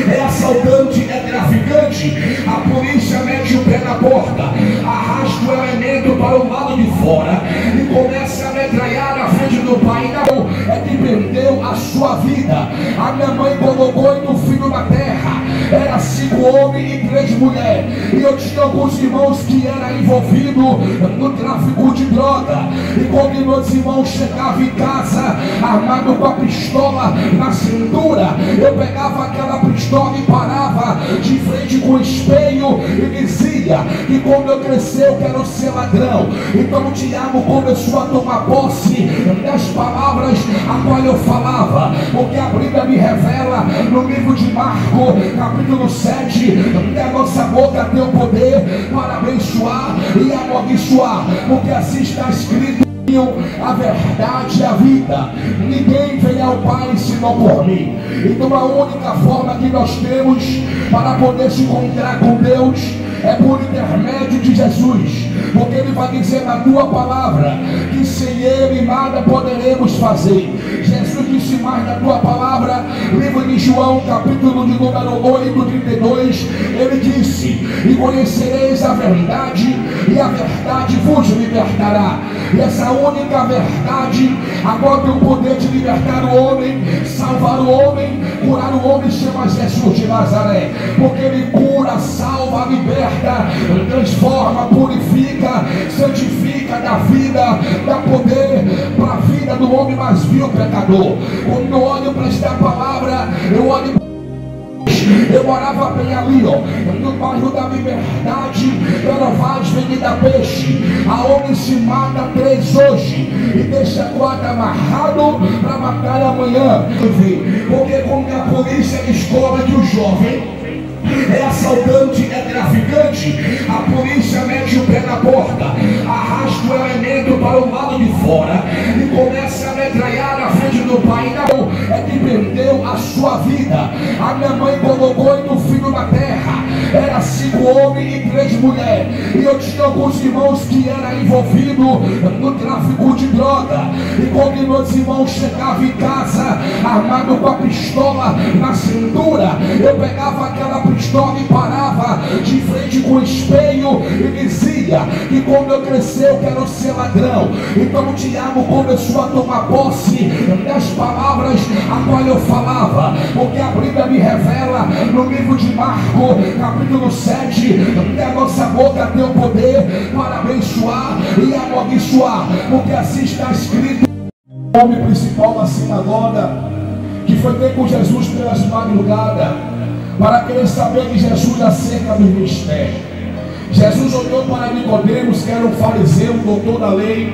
é assaltante, é traficante, a polícia mete o pé na porta, arrasta o elemento para o lado de fora e começa a metralhar na frente do pai. Não, é que perdeu a sua vida. A minha mãe colocou 8 filhos na terra, era 5 homens e 3 mulheres, e eu tinha alguns irmãos que eram envolvidos no tráfico de droga. E quando meus irmãos chegavam em casa armado com a pistola na cintura, eu pegava aquela pistola e parava de frente com o espelho e dizia que quando eu crescer eu quero ser ladrão. Então Tiago começou a tomar posse das palavras a qual eu falava, porque a Bíblia me revela no livro de Marcos, capítulo 7, que a nossa boca tem o poder para abençoar e amaldiçoar, porque assim está escrito. a verdade e a vida. Ninguém vem ao Pai senão por mim. Então a única forma que nós temos para poder se encontrar com Deus é por intermédio de Jesus, porque Ele vai dizer na tua palavra que sem Ele nada poderemos fazer. Jesus disse mais na tua palavra, livro de João, capítulo de número 8, 32, Ele disse: e conhecereis a verdade, e a verdade vos libertará. E essa única verdade agora tem o poder de libertar o homem, salvar o homem, curar o homem, chama Jesus de Nazaré, porque Ele cura, salva, liberta, transforma, purifica, santifica, dá vida, dá poder para a vida do homem mais vil pecador. Quando eu olho para esta palavra, eu morava bem ali, no bairro da Liberdade, Perovaz, Avenida Peixe, aonde se mata 3 hoje e deixa 4 amarrado para matar amanhã. Porque quando a polícia descobre que o jovem é assaltante, é traficante, a polícia mete o pé na porta, arrasta o elemento para o lado de fora e começa a metralhar na frente do pai. Não, é que perdeu a sua vida. A minha mãe colocou 8 filhos na terra, era 5 homens e 3 mulheres, e eu tinha alguns irmãos que eram envolvidos no tráfico de droga. E quando meus irmãos chegavam em casa armado com a pistola na cintura, eu pegava aquela pistola e parava de frente com o espelho e dizia que quando eu crescer eu quero ser ladrão. Então o diabo começou a tomar posse das palavras a qual eu falava, porque a Bíblia me revela no livro de Marcos, capítulo 7, que a nossa boca tem o poder para abençoar e amaldiçoar, porque assim está escrito. O homem principal da sinagoga, que foi ter com Jesus pelas madrugadas, para querer saber de Jesus acerca do ministério. Jesus olhou para Nicodemos, que era um fariseu, um doutor da lei,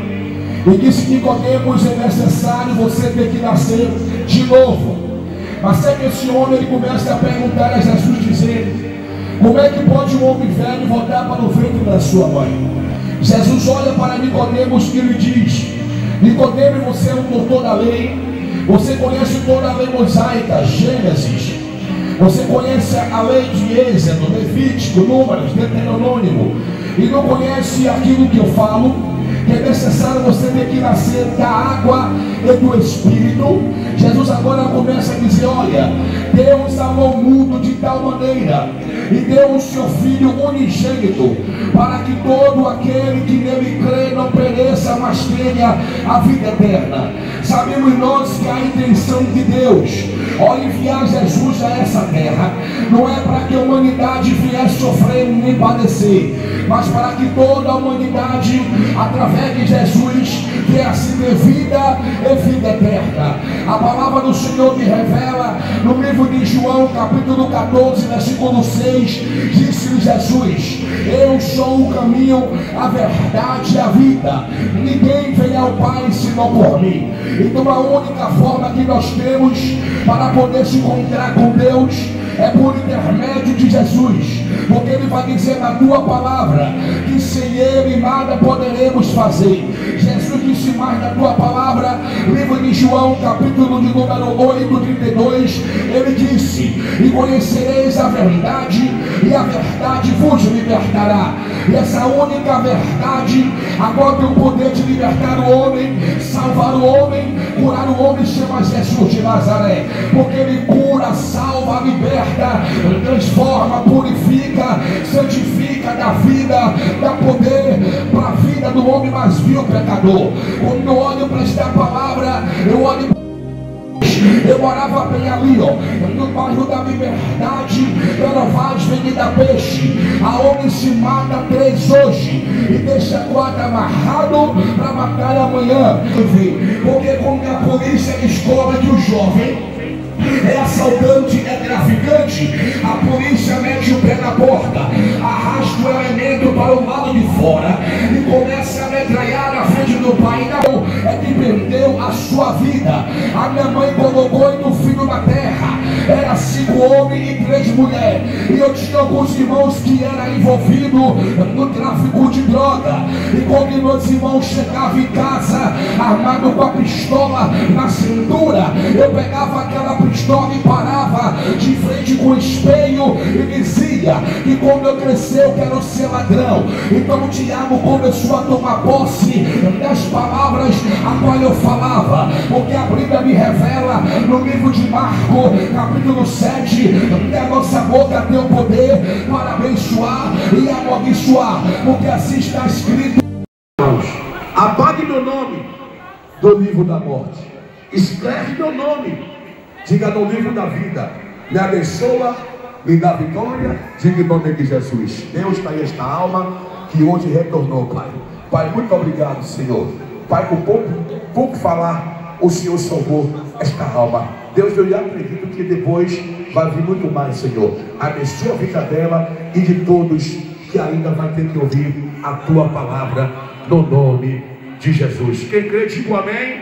e disse: Nicodemos, é necessário você ter que nascer de novo. Mas sabe que esse homem, ele começa a perguntar a Jesus, dizendo: como é que pode um homem velho voltar para o ventre da sua mãe? Jesus olha para Nicodemos e lhe diz: Nicodemos, você é um doutor da lei, você conhece toda a lei mosaica, Gênesis, você conhece a lei de Êxodo, Levítico, Números, Deuteronômio, e não conhece aquilo que eu falo, que é necessário você ter que nascer da água e do Espírito. Jesus agora começa a dizer: olha, Deus amou o mundo de tal maneira e deu o seu Filho unigênito, para que todo aquele que nele crê não pereça, mas tenha a vida eterna. Sabemos nós que a intenção de Deus ao enviar Jesus a essa terra não é para que a humanidade viesse sofrer nem padecer, mas para que toda a humanidade, através de Jesus, viesse ter vida e vida eterna. A palavra do Senhor me revela no livro de João, capítulo 14, versículo 6, disse-lhe Jesus: eu sou o caminho, a verdade e a vida. Ninguém vem ao Pai senão por mim. Então a única forma que nós temos para poder se encontrar com Deus é por intermédio de Jesus, porque Ele vai dizer na tua palavra que sem Ele nada poderemos fazer. Jesus disse mais na tua palavra, livro de João, capítulo de número 8, 32, Ele disse: e conhecereis a verdade, e a verdade vos libertará. E essa única verdade agora tem o poder de libertar o homem, salvar o homem, curar o homem, chama Jesus de Nazaré, porque Ele cura, salva, liberta, transforma, purifica, santifica, dá vida, dá poder para a vida do homem mais vil pecador. Quando eu olho para esta palavra, eu morava bem ali, no bairro da Liberdade, Perovaz, Avenida Peixe, aonde se mata 3 hoje e deixa 4 amarrado para matar amanhã. Porque quando a polícia descobre que o jovem é assaltante, é traficante, a polícia mete o pé na porta, arrasta o elemento para o lado de fora e começa a metralhar na frente do pai. Não, é que perdeu a sua vida. A minha mãe colocou 8 filhos na terra, era 5 homens e 3 mulheres, e eu Eu tinha alguns irmãos que eram envolvidos no tráfico de droga. E quando meus irmãos chegavam em casa, armado com a pistola na cintura, eu pegava aquela pistola e parava de frente com o espelho e dizia que quando eu crescer eu quero ser ladrão. Então o diabo começou a tomar posse das palavras a qual eu falava, porque a Bíblia me revela no livro de Marcos, capítulo 7, que a nossa boca tem o poder para abençoar e amaldiçoar, porque assim está escrito: apague meu nome do livro da morte, escreve meu nome, diga no livro da vida, me abençoa, me dá vitória, diga em nome de Jesus. Deus está aí esta alma que hoje retornou, Pai. Pai, muito obrigado, Senhor. Pai, com pouco falar, o Senhor salvou esta alma. Deus, eu acredito que depois vai vir muito mais, Senhor. Abençoa a vida dela e de todos que ainda vai ter que ouvir a tua palavra, no nome de Jesus. Quem crê, diga amém.